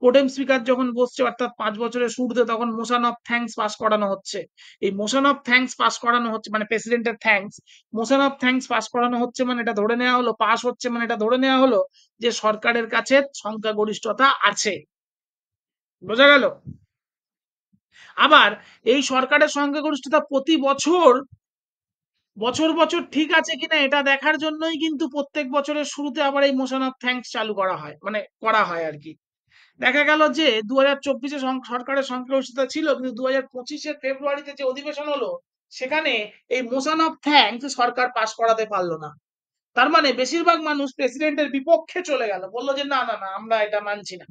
প্রোটেম স্পিকার যখন বসছে অর্থাৎ 5 বছরের শুরুতে, তখন মোশন অফ থ্যাঙ্কস পাস করানো হচ্ছে। এই মোশন অফ থ্যাঙ্কস পাস করানো হচ্ছে মানে প্রেসিডেন্টের thanks, motion of thanks pass করানো হচ্ছে মানে এটা ধরে নেওয়া হলো, পাস হচ্ছে মানে এটা ধরে নেওয়া হলো যে সরকারের কাছে সংখ্যাগরিষ্ঠতা আছে। বোঝা গেল? আবার এই সরকারের সংখ্যাগরিষ্ঠতা প্রতি বছর বছর বছর ঠিক আছে কিনা এটা দেখার জন্যই কিন্তু প্রত্যেক বছরের শুরুতে আবার এই মোশন অফ থ্যাঙ্কস চালু করা হয়, মানে করা হয় আর কি। দেখা গেল যে 2024-এ সরকারের সংখ্যাগরিষ্ঠতা ছিল, কিন্তু 2025-এর ফেব্রুয়ারিতে যে অধিবেশন হলো সেখানে এই মোশন অফ থ্যাঙ্কস সরকার পাশ করাতে পারলো না। তার মানে বেশিরভাগ মানুষ প্রেসিডেন্টের বিপক্ষে চলে গেল, বললো যে না না না আমরা এটা মানছি না,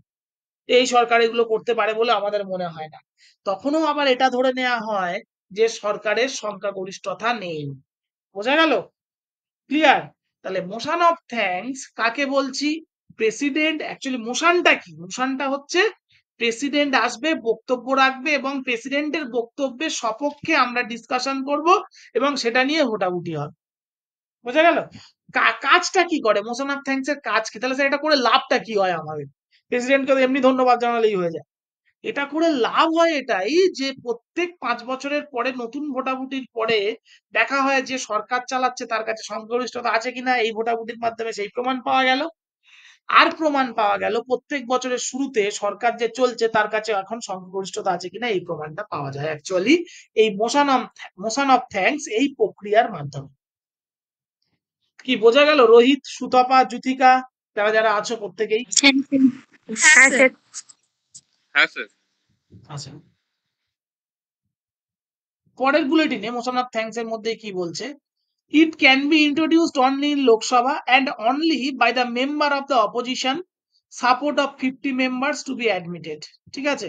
এই সরকার এগুলো করতে পারে বলে আমাদের মনে হয় না। তখনও আবার এটা ধরে নেওয়া হয় যে সরকারের সংখ্যাগরিষ্ঠতা নেই। বোঝা গেল? ক্লিয়ার? তাহলে মোশন অফ থ্যাঙ্কস কাকে বলছি? প্রেসিডেন্ট, অ্যাকচুয়ালি মোশনটা কি? মোশনটা হচ্ছে প্রেসিডেন্ট আসবে, বক্তব্য রাখবে এবং প্রেসিডেন্টের বক্তব্যের সপক্ষে আমরা ডিসকাশন করব এবং সেটা নিয়ে ভোটাভুটি হবে। বোঝা গেল? কাজটা কি করে মোশন অফ থ্যাঙ্কস এর কাজ কি? তাহলে সেটা করে লাভটা কি হয় আমাদের? প্রেসিডেন্টকে এমনি ধন্যবাদ জানালেই হয়ে যায়। এটা করে লাভ হয় এটাই যে প্রত্যেক 5 বছরের পরে নতুন ভোটাভুটির পরে দেখা হয় যে সরকার চালাচ্ছে তার কাছে সংখ্যাগরিষ্ঠতা আছে কিনা, এই ভোটাভুটির মাধ্যমে সেই প্রমাণ পাওয়া গেল। আর প্রমাণ পাওয়া গেল প্রত্যেক বছরের শুরুতে সরকার যে চলছে তার কাছে এখন সংখ্যাগরিষ্ঠতা আছে কিনা, এই প্রমাণটা পাওয়া যায় অ্যাকচুয়ালি এই মোশন অফ থ্যাঙ্কস এই প্রক্রিয়ার মাধ্যমে। কি বোঝা গেল রোহিত, সুতপা, জ্যোতিকা, যারা যারা আছো প্রত্যেকেই? হ্যাঁ স্যার। হ্যাঁ স্যার। আচ্ছা, পরের বুলেটিনে মোশন অফ থ্যাঙ্কস এর মধ্যে কি বলছে, it can be introduced only in Lok Sabha and only by the member of the opposition, support of 50 members to be admitted। ঠিক আছে,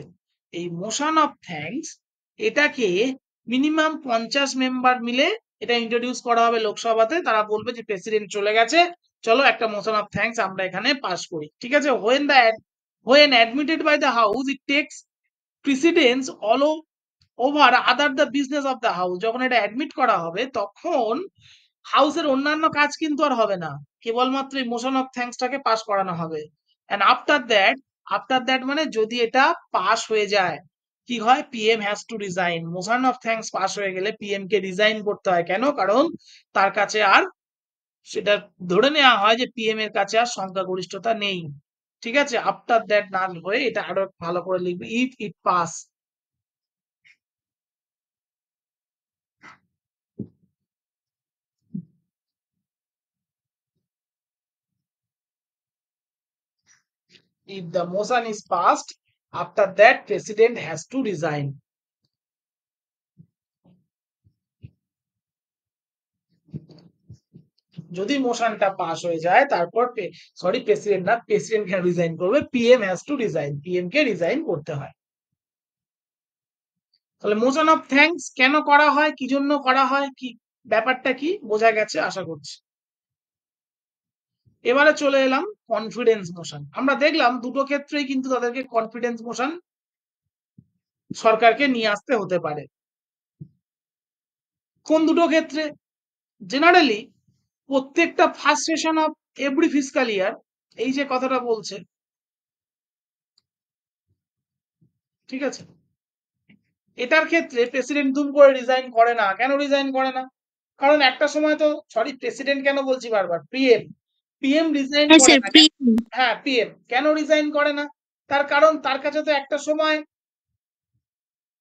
এই মোশন অফ থ্যাঙ্কস এটাকে মিনিমাম 50 মেম্বার মিলে এটা ইন্ট্রোডিউস করা হবে লোকসভাতে, তারা বলবে যে প্রেসিডেন্ট চলে গেছে, চলো একটা মোশন অফ থ্যাঙ্কস আমরা এখানে পাস করি। ঠিক আছে, when admitted by the house it takes precedence all over other the business of the house, যখন এটা অ্যাডমিট করা হবে তখন হাউসের অন্যান্য কাজ কিন্তু আর হবে না, কেবলমাত্র এই মোশন অফ থ্যাঙ্কসটাকে পাস করানো হবে। এন্ড আফটার দ্যাট মানে যদি এটা পাস হয়ে যায় কি হয়, PM has to resign. Motion of thanks pass হয়ে গেলে পিএম কে রিজাইন করতে হয়, কেন? কারণ তার কাছে আর, সেটা ধরে নেওয়া হয় যে পিএম এর কাছে আর সংখ্যাগরিষ্ঠতা নেই। ঠিক আছে, আফটার দ্যাট না হয়ে এটা আরো ভালো করে লিখবে, if it pass. If the motion is passed, after that president has to resign. যদি মোশনটা পাস হয়ে যায় তারপর প্রেসিডেন্ট না, প্রেসিডেন্ট কেন রিজাইন করবে, PM has to resign, PM K resign করতে হয়। তাহলে মোশন অফ থ্যাঙ্কস কেন করা হয়, কি জন্য করা হয়, কি ব্যাপারটা কি বোঝা গেছে আশা করছি। এবারে চলে এলাম কনফিডেন্স মোশন। আমরা দেখলাম দুটো ক্ষেত্রেই কিন্তু তাদেরকে কনফিডেন্স মোশন সরকারকে নিয়ে আসতে হতে পারে। কোন দুটো ক্ষেত্রে? জেনারেলি প্রত্যেকটা first session of every fiscal year, এই যে কথাটা বলছে, ঠিক আছে, এটার ক্ষেত্রে প্রেসিডেন্ট দুম করে রিজাইন করে না। কেন রিজাইন করে না? কারণ একটা সময় তো, সরি প্রেসিডেন্ট কেন বলছি বারবার, পিএম, পিএম রিজাইন হ্যাঁ করে স্যার না। প্রিয়। হ্যাঁ, পিএম কেন রিজাইন করে না? তার কারণ তার কাছে তো একটা সময়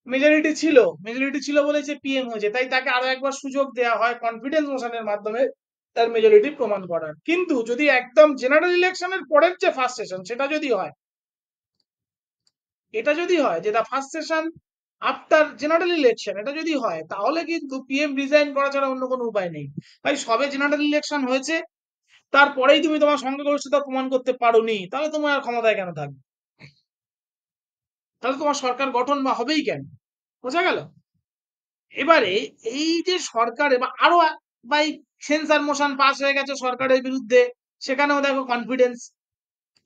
মেজরিটি ছিল বলে সে পিএম হয়েছে, তাই তাকে আরো একবার সুযোগ দেওয়া হয় কনফিডেন্স মোশনের মাধ্যমে তার মেজরিটি প্রমাণ করার। কিন্তু যদি একদম জেনারেল ইলেকশনের পরের যে ফার্স্ট সেশন, সেটা যদি হয়, এটা যদি হয় যে the first session after general election, এটা যদি হয়, তাহলে কিন্তু পিএম রিজাইন করা ছাড়া অন্য কোনো উপায় নেই। ভাই সবে জেনারেল ইলেকশন হয়েছে, তারপরেই তুমি তোমার সংখ্যাগরিষ্ঠতা প্রমাণ করতে পারোনি, তাহলে তোমার আর ক্ষমতায় কেন থাকবে? তাহলে তোমার সরকার গঠন বা হবেই কেন? বোঝা গেল? এবারে এই যে সরকার, এবার আরো বাই সেন্সার মোশন পাস হয়ে গেছে সরকারের বিরুদ্ধে, সেখানেও দেখো কনফিডেন্স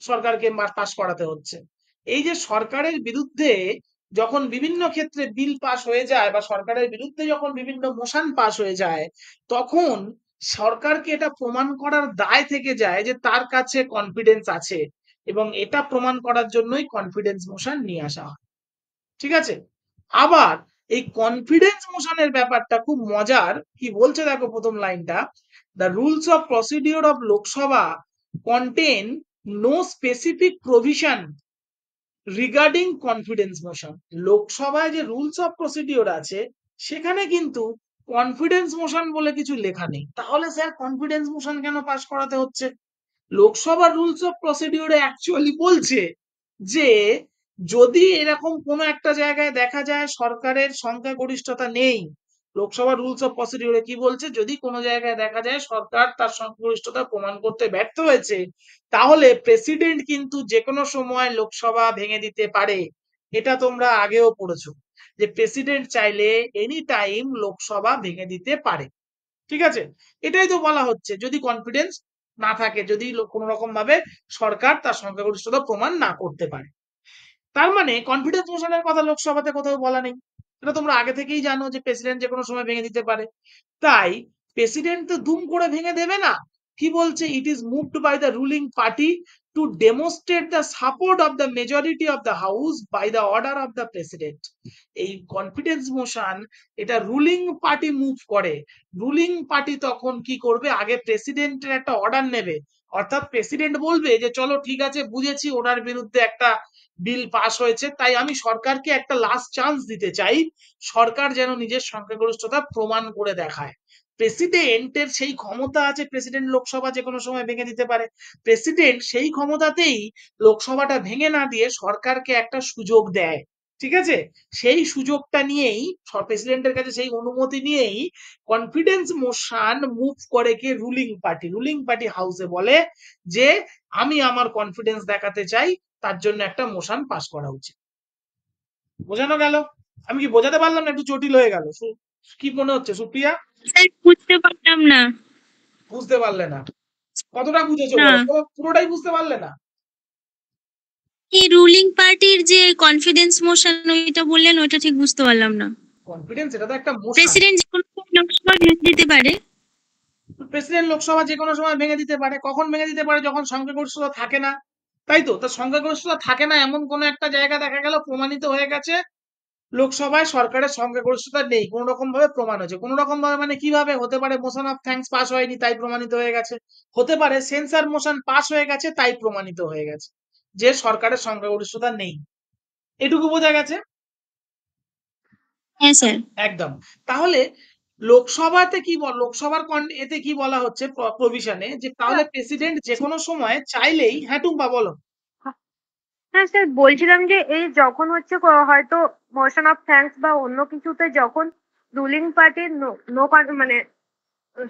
সরকারকে পাস করাতে হচ্ছে। এই যে সরকারের বিরুদ্ধে যখন বিভিন্ন ক্ষেত্রে বিল পাস হয়ে যায় বা সরকারের বিরুদ্ধে যখন বিভিন্ন মোশন পাস হয়ে যায়, তখন সরকারকে এটা প্রমাণ করার দায় থেকে যায় যে তার কাছে কনফিডেন্স আছে, এবং এটা প্রমাণ করার জন্যই কনফিডেন্স মোশন নিয়ে আসা হয়। ঠিক আছে? আবার এই কনফিডেন্স মোশনের ব্যাপারটা খুব মজার। কি বলছে দেখো প্রথম লাইনটা, the rules of procedure of Lok Sabha contain no specific provision regarding confidence motion. লোকসভায় যে রুলস অফ প্রসিডিওর আছে, সেখানে কিন্তু কনফিডেন্স মোশন বলে কিছু লেখা নেই। তাহলে স্যার কনফিডেন্স মোশন কেন পাস করাতে হচ্ছে? লোকসভার রুলস অফ প্রসিডিওরে অ্যাকচুয়ালি বলছে যে যদি এরকম কোনো একটা জায়গায় দেখা যায় সরকারের সংখ্যাগরিষ্ঠতা নেই, লোকসভার রুলস অফ প্রসিডিওরে কি বলছে, যদি কোনো জায়গায় দেখা যায় সরকার তার সংখ্যাগরিষ্ঠতা প্রমাণ করতে ব্যর্থ হয়েছে, তাহলে প্রেসিডেন্ট কিন্তু যে কোনো সময় লোকসভা ভেঙে দিতে পারে। এটা তোমরা আগেও পড়েছো যে প্রেসিডেন্ট চাইলে এনি টাইম লোকসভা ভেঙে দিতে পারে। ঠিক আছে? এটাই তো বলা হচ্ছে, যদি কনফিডেন্স না থাকে, যদি কোনো রকম ভাবে সরকার তার সংখ্যাগরিষ্ঠতা প্রমাণ না করতে পারে। তার মানে কনফিডেন্স মোশনের কথা লোকসভাতে কোথাও বলা নেই। এটা তোমরা আগে থেকেই জানো যে প্রেসিডেন্ট যে কোনো সময় ভেঙে দিতে পারে। তাই প্রেসিডেন্ট তো দুম করে ভেঙে দেবে না। কি বলছে, it is moved by the ruling party to demonstrate the support of the majority of the house by the order of the president. এই কনফিডেন্স মোশন এটা রুলিং পার্টি মুভ করে। রুলিং পার্টি তখন কি করবে, আগে প্রেসিডেন্টের একটা অর্ডার নেবে, অর্থাৎ প্রেসিডেন্ট বলবে যে চলো ঠিক আছে, বুঝেছি ওনার বিরুদ্ধে একটা বিল পাস হয়েছে, তাই আমি সরকারকে একটা লাস্ট চান্স দিতে চাই, সরকার যেন নিজের সংখ্যাগরিষ্ঠতা প্রমাণ করে দেখায়। প্রেসিডেন্টের সেই ক্ষমতা আছে, প্রেসিডেন্ট লোকসভা যে কোনো সময় ভেঙে দিতে পারে। প্রেসিডেন্ট সেই ক্ষমতাতেই লোকসভাটা ভেঙে না দিয়ে সরকারকে একটা সুযোগ দেয়। ঠিক আছে? সেই সুযোগটা নিয়েই, প্রেসিডেন্টের কাছে সেই অনুমতি নিয়েই কনফিডেন্স মোশন মুভ করে কে রুলিং পার্টি হাউসে বলে যে আমি আমার কনফিডেন্স দেখাতে চাই, তার জন্য একটা মোশন পাস করা উচিত। বোঝানো গেল? আমি কি বোঝাতে পারলাম না? একটু জটিল হয়ে গেল? কি মনে হচ্ছে সুপ্রিয়া? স্যার বুঝতে পারলাম না। বুঝতে পারলে না? কতটা বুঝেছো না, বলো? পুরোটাই বুঝতে পারলে না? এই রুলিং পার্টির যে কনফিডেন্স মোশন ওইটা বললেন, ওইটা ঠিক বুঝতে পারলাম না। কনফিডেন্স এটা তো একটা মোশন। প্রেসিডেন্ট যে কোনো সময় লোকসভা ভেঙে দিতে পারে? প্রেসিডেন্ট লোকসভা যে কোনো সময় ভেঙে দিতে পারে। কখন ভেঙে দিতে পারে? যখন সংখ্যাগরিষ্ঠতা থাকে না। তাই তো, তার সংখ্যাগরিষ্ঠতা থাকে না এমন কোন একটা জায়গা দেখা গেল, প্রমাণিত হয়ে গেছে লোকসভায় সরকারের সংখ্যাগরিষ্ঠতা নেই, কোন রকম ভাবে প্রমাণ হয়েছে। কোন রকম ভাবে মানে কিভাবে হতে পারে? মোশন অফ থ্যাঙ্কস পাস হয়নি তাই প্রমাণিত হয়ে গেছে। হতে পারে সেন্সার মোশন পাস হয়ে গেছে তাই প্রমাণিত হয়ে গেছে যে সরকারের সংখ্যাগরিষ্ঠতা নেই। এটুকু বোঝা গেছে? হ্যাঁ স্যার। একদম। তাহলে লোকসভাতে কি লোকসভার এতে কি বলা হচ্ছে প্রভিশনে, যে তাহলে প্রেসিডেন্ট যে কোনো সময় চাইলেই, হ্যাঁ টুম্পা বলো। হ্যাঁ স্যার, বলছিলাম যে এই যখন হচ্ছে হয়তো মোশন অফ থ্যাঙ্কস বা অন্য কিছুতে যখন রুলিং পার্টির নো মানে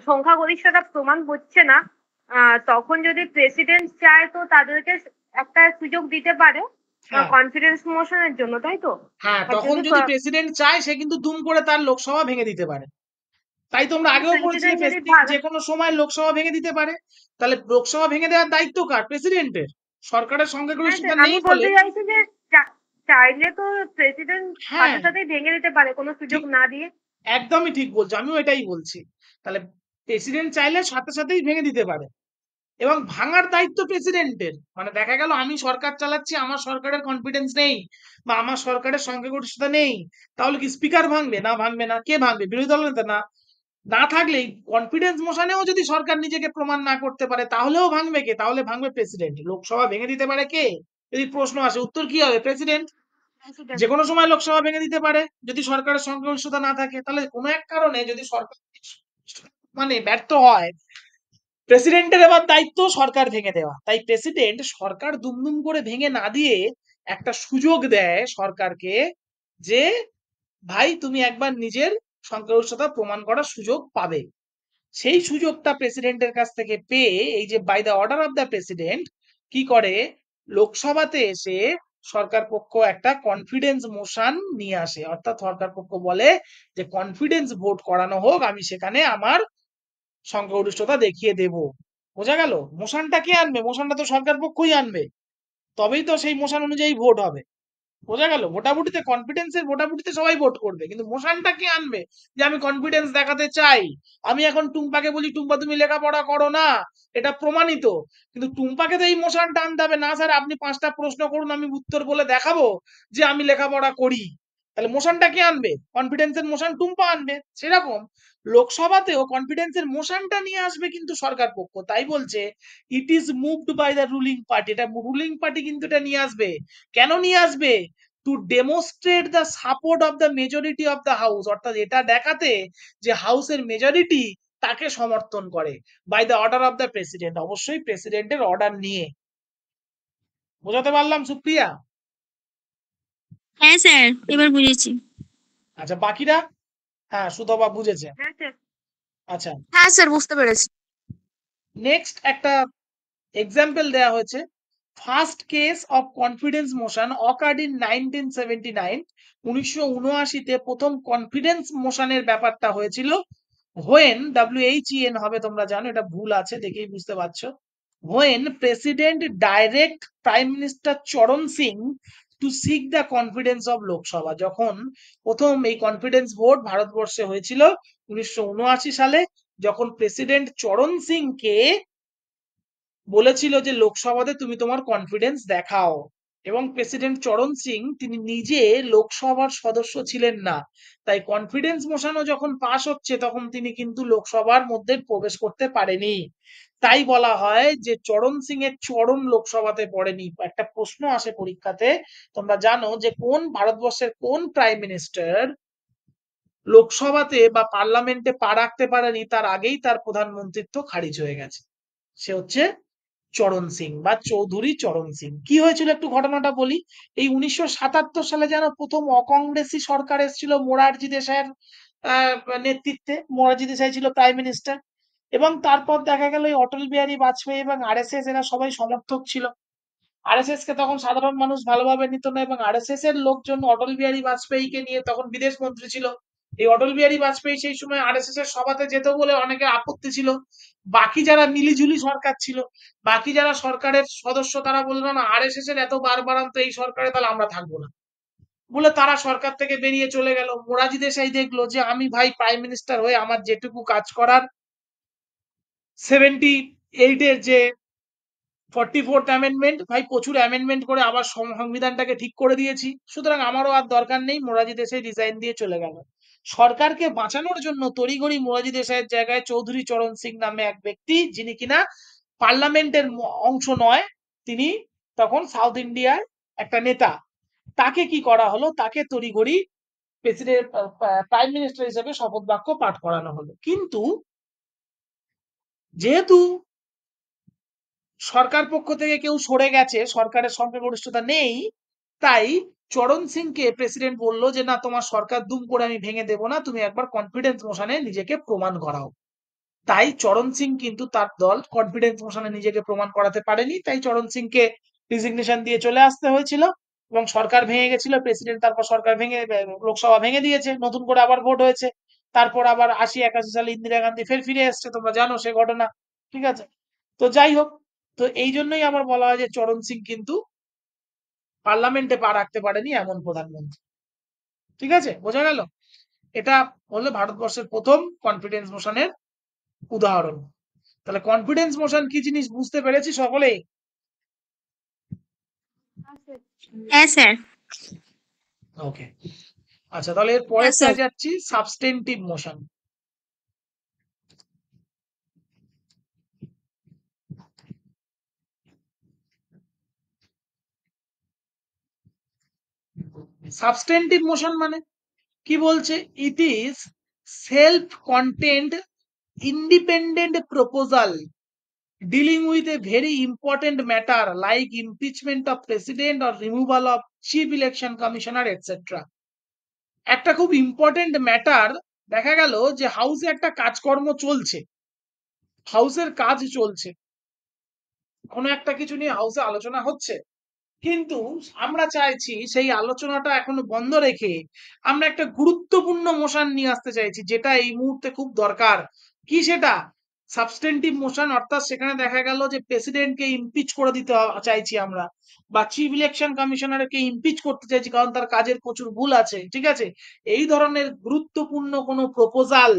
সংখ্যাগরিষ্ঠতা প্রমাণ হচ্ছে না, তখন যদি প্রেসিডেন্ট চায় তো তাদেরকে একটা সুযোগ দিতে পারে হ্যাঁ, কনফিডেন্স মোশনের জন্য, তাই তো? হ্যাঁ, আর তখন যদি প্রেসিডেন্ট চায় সে কিন্তু দুম করে তার লোকসভা ভেঙে দিতে পারে। তাই তোমরা আগেও পড়েছিলে প্রেসিডেন্ট যদি প্রেসিডেন্ট যে কোনো সময় লোকসভা ভেঙে দিতে পারে। তাহলে লোকসভা ভেঙে দেওয়ার দায়িত্ব কার? প্রেসিডেন্টের। সরকারের হ্যাঁ সংখ্যাগরিষ্ঠতা স্যার, আমি নেই বলে। বলতে চাইছি যে চাইলে তো প্রেসিডেন্ট হ্যাঁ, সাথে সাথেই ভেঙে দিতে পারে কোনো সুযোগ ঠিক, না দিয়ে। একদমই ঠিক বলছো, আমিও এটাই বলছি। তাহলে প্রেসিডেন্ট চাইলে সাথে সাথেই ভেঙে দিতে পারে, এবং ভাঙার দায়িত্ব প্রেসিডেন্টের। মানে দেখা গেল আমি সরকার চালাচ্ছি, আমার সরকারের কনফিডেন্স নেই বা আমার সরকারের সংখ্যাগরিষ্ঠতা নেই, তাহলে কি স্পিকার ভাঙবে? না, ভাঙবে না। কে ভাঙবে? বিরোধী দল নেতা না। না থাকলেই কনফিডেন্স মোশনেও যদি সরকার নিজেকে প্রমাণ না করতে পারে, তাহলেও ভাঙবে কে? তাহলে ভাঙবে প্রেসিডেন্ট। লোকসভা ভেঙে দিতে পারে কে? যদি প্রশ্ন আসে, উত্তর কি হবে? প্রেসিডেন্ট। যে কোনো সময় লোকসভা ভেঙে দিতে পারে যদি সরকারের সংখ্যাগরিষ্ঠতা না থাকে। তাহলে কোনো এক কারণে যদি সরকার মানে ব্যর্থ হয়, প্রেসিডেন্টের এবার দায়িত্ব সরকার ভেঙে দেওয়া। তাই প্রেসিডেন্ট সরকার দুমদুম করে ভেঙে না দিয়ে একটা সুযোগ দেয় সরকারকে, যে ভাই তুমি একবার নিজের সংখ্যাগরিষ্ঠতা প্রমাণ করার সুযোগ পাবে। সেই সুযোগটা প্রেসিডেন্টের কাছ থেকে পেয়ে এই যে by the order of the president কি করে, লোকসভাতে এসে সরকার পক্ষ একটা কনফিডেন্স মোশন নিয়ে আসে। অর্থাৎ সরকার পক্ষ বলে যে কনফিডেন্স ভোট করানো হোক, আমি সেখানে আমার সংখ্যাগরিষ্ঠতা দেখিয়ে দেব। বোঝা গেল? মোশনটা কে আনবে? মোশনটা তো সরকার পক্ষই আনবে, তবেই তো সেই মোশন অনুযায়ী ভোট হবে। বোঝা গেল? ভোটাভুটিতে কনফিডেন্সের ভোটাভুটিতে সবাই ভোট করবে, কিন্তু মোশনটা কে আনবে? যে আমি কনফিডেন্স দেখাতে চাই, আমি এখন টুম্পাকে বলি টুম্পা তুমি লেখাপড়া করো না, এটা প্রমাণিত, কিন্তু টুম্পাকে তো এই মোশনটা আনতে হবে না। স্যার আপনি 5টা প্রশ্ন করুন, আমি উত্তর বলে দেখাবো যে আমি লেখাপড়া করি। তাহলে মোশনটা কে আনবে? কনফিডেন্সের মোশন টুম্পা আনবে। সেরকম লোকসভাতেও কনফিডেন্সের মোশনটা নিয়ে আসবে কিন্তু সরকার পক্ষ। তাই বলছে it is moved by the ruling party. এটা রুলিং পার্টি কিন্তু এটা নিয়ে আসবে। কেন নিয়ে আসবে? To demonstrate the support of the majority of the house. অর্থাৎ এটা দেখাতে যে হাউসের মেজরিটি তাকে সমর্থন করে। By the order of the president, অবশ্যই প্রেসিডেন্টের অর্ডার নিয়ে। বোঝাতে পারলাম সুপ্রিয়া? হ্যাঁ স্যার, এবার বুঝেছি। আচ্ছা বাকিরা? হ্যাঁ সুতপা বুঝেছে। হ্যাঁ স্যার। আচ্ছা হ্যাঁ স্যার, বুঝতে পেরেছি। নেক্সট একটা এক্সাম্পল দেয়া হয়েছে। First case of confidence motion occurred in 1979। 1979-তে প্রথম কনফিডেন্স মোশনের ব্যাপারটা হয়েছিল। হোয়েন, WHEN হবে, তোমরা জানো এটা ভুল আছে দেখেই বুঝতে পারছো। When president direct prime minister Charan Singh to seek the confidence of Lok Sabha. যখন প্রথম এই কনফিডেন্স ভোট ভারতবর্ষে হয়েছিল 1979 সালে, যখন প্রেসিডেন্ট চরণ সিংকে বলেছিল যে লোকসভাতে তুমি তোমার কনফিডেন্স দেখাও, এবং প্রেসিডেন্ট চরণ সিং তিনি নিজে লোকসভার সদস্য ছিলেন না, তাই কনফিডেন্স মোশনও যখন পাশ হচ্ছে তখন তিনি কিন্তু লোকসভার মধ্যে প্রবেশ করতে পারেনি। তাই বলা হয় যে চরণ সিং এর চরণ লোকসভাতে পড়েনি। একটা প্রশ্ন আসে পরীক্ষাতে, তোমরা জানো যে কোন ভারতবর্ষের কোন প্রাইম মিনিস্টার লোকসভাতে বা পার্লামেন্টে পা রাখতে পারেনি, তার আগেই তার প্রধানমন্ত্রিত্ব খারিজ হয়ে গেছে? সে হচ্ছে চরণ সিং বা চৌধুরী চরণ সিং। কি হয়েছিল একটু ঘটনাটা বলি। এই 1977 সালে যেন প্রথম অকংগ্রেসি সরকার এসেছিল মোরারজি দেশাইয়ের নেতৃত্বে। মোরারজি দেশাই ছিল প্রাইম মিনিস্টার, এবং তারপর দেখা গেল এই অটল বিহারী বাজপেয়ী এবং RSS এরা সবাই সমর্থক ছিল। RSS কে তখন সাধারণ মানুষ ভালোভাবে নিত না, এবং RSS এর লোকজন অটল বিহারী বাজপেয়ীকে নিয়ে তখন বিদেশ মন্ত্রী ছিল। এই অটল বিহারী বাজপেয়ী সেই সময় RSS এর সভাতে যেত বলে অনেকের আপত্তি ছিল। বাকি যারা মিলিঝুলি সরকার ছিল, বাকি যারা সরকারের সদস্য, তারা বললো না RSS এর এত বারবারান্ত এই সরকারে, তাহলে আমরা থাকবো না, বলে তারা সরকার থেকে বেরিয়ে চলে গেল। মোরারজি দেশাই দেখলো যে আমি ভাই প্রাইম মিনিস্টার হয়ে আমার যেটুকু কাজ করার 78 এর যে 44th অ্যামেন্ডমেন্ট, ভাই প্রচুর অ্যামেন্ডমেন্ট করে আবার সংবিধানটাকে ঠিক করে দিয়েছি, সুতরাং আমারও আর দরকার নেই। মোরারজি দেশাই রিজাইন দিয়ে চলে গেল। সরকারকে বাঁচানোর জন্য তড়িঘড়ি মোরারজি দেশাইয়ের জায়গায় চৌধুরী চরণ সিং নামে এক ব্যক্তি, যিনি কিনা পার্লামেন্টের অংশ নয়, তিনি তখন সাউথ ইন্ডিয়ার একটা নেতা, তাকে কি করা হলো, তাকে তড়িঘড়ি প্রেসিডেন্ট প্রাইম মিনিস্টার হিসেবে শপথ বাক্য পাঠ করানো হলো। কিন্তু যেহেতু সরকার পক্ষ থেকে কেউ সরে গেছে, সরকারের সংখ্যাগরিষ্ঠতা নেই, তাই চরণ সিংকে প্রেসিডেন্ট বললো যে না, তোমার সরকার দুম করে আমি ভেঙে দেব না, তুমি একবার কনফিডেন্স মোশনে নিজেকে প্রমাণ করাও। তাই চরণ সিং কিন্তু তার দল কনফিডেন্স মোশনে নিজেকে প্রমাণ করাতে পারেনি, তাই চরণ সিংকে রিজিগনেশন দিয়ে চলে আসতে হয়েছিল, এবং সরকার ভেঙে গেছিল। প্রেসিডেন্ট তারপর সরকার ভেঙে লোকসভা ভেঙে দিয়েছে, নতুন করে আবার ভোট হয়েছে। তারপর আবার ৮০-৮১ সালে ইন্দিরা গান্ধী ফের ফিরে এসছে, তোমরা জানো সে ঘটনা। ঠিক আছে, তো যাই হোক, তো এই জন্যই আবার বলা হয় যে চরণ সিং কিন্তু পার্লামেন্টে পা রাখতে পারেনি এমন প্রধানমন্ত্রী। ঠিক আছে, বোঝা গেল? এটা হলো ভারতবর্ষের প্রথম কনফিডেন্স মোশনের উদাহরণ। তাহলে কনফিডেন্স মোশন কি জিনিস বুঝতে পেরেছি সকলেই? হ্যাঁ স্যার। ওকে, আচ্ছা, তাহলে এর পরের স্যার। যাচ্ছি সাবস্টেন্টিভ মোশন। সাবস্টেন্টিভ মোশন মানে কি বলছে? It is self content independent proposal dealing with a very important matter like impeachment of president or removal of chief election commissioner etc. একটা খুব ইম্পর্টেন্ট ম্যাটার, দেখা গেল যে হাউসে একটা কাজকর্ম চলছে, হাউসের কাজ চলছে, কোনো একটা কিছু নিয়ে হাউসে আলোচনা হচ্ছে, কিন্তু আমরা চাইছি সেই আলোচনাটা এখনো বন্ধ রেখে আমরা একটা গুরুত্বপূর্ণ মোশন নিয়ে আসতে চাইছি, যেটা এই মুহূর্তে খুব দরকার। কি সেটা? সাবস্টেন্টিভ মোশন, অর্থাৎ সেখানে দেখা গেল যে প্রেসিডেন্টকে ইমপিচ করে দিতে চাইছি আমরা, বা চিফ ইলেকশন কমিশনারকে ইমপিচ করতে চাইছি কারণ তার কাজের প্রচুর ভুল আছে। ঠিক আছে, এই ধরনের গুরুত্বপূর্ণ কোনো প্রপোজাল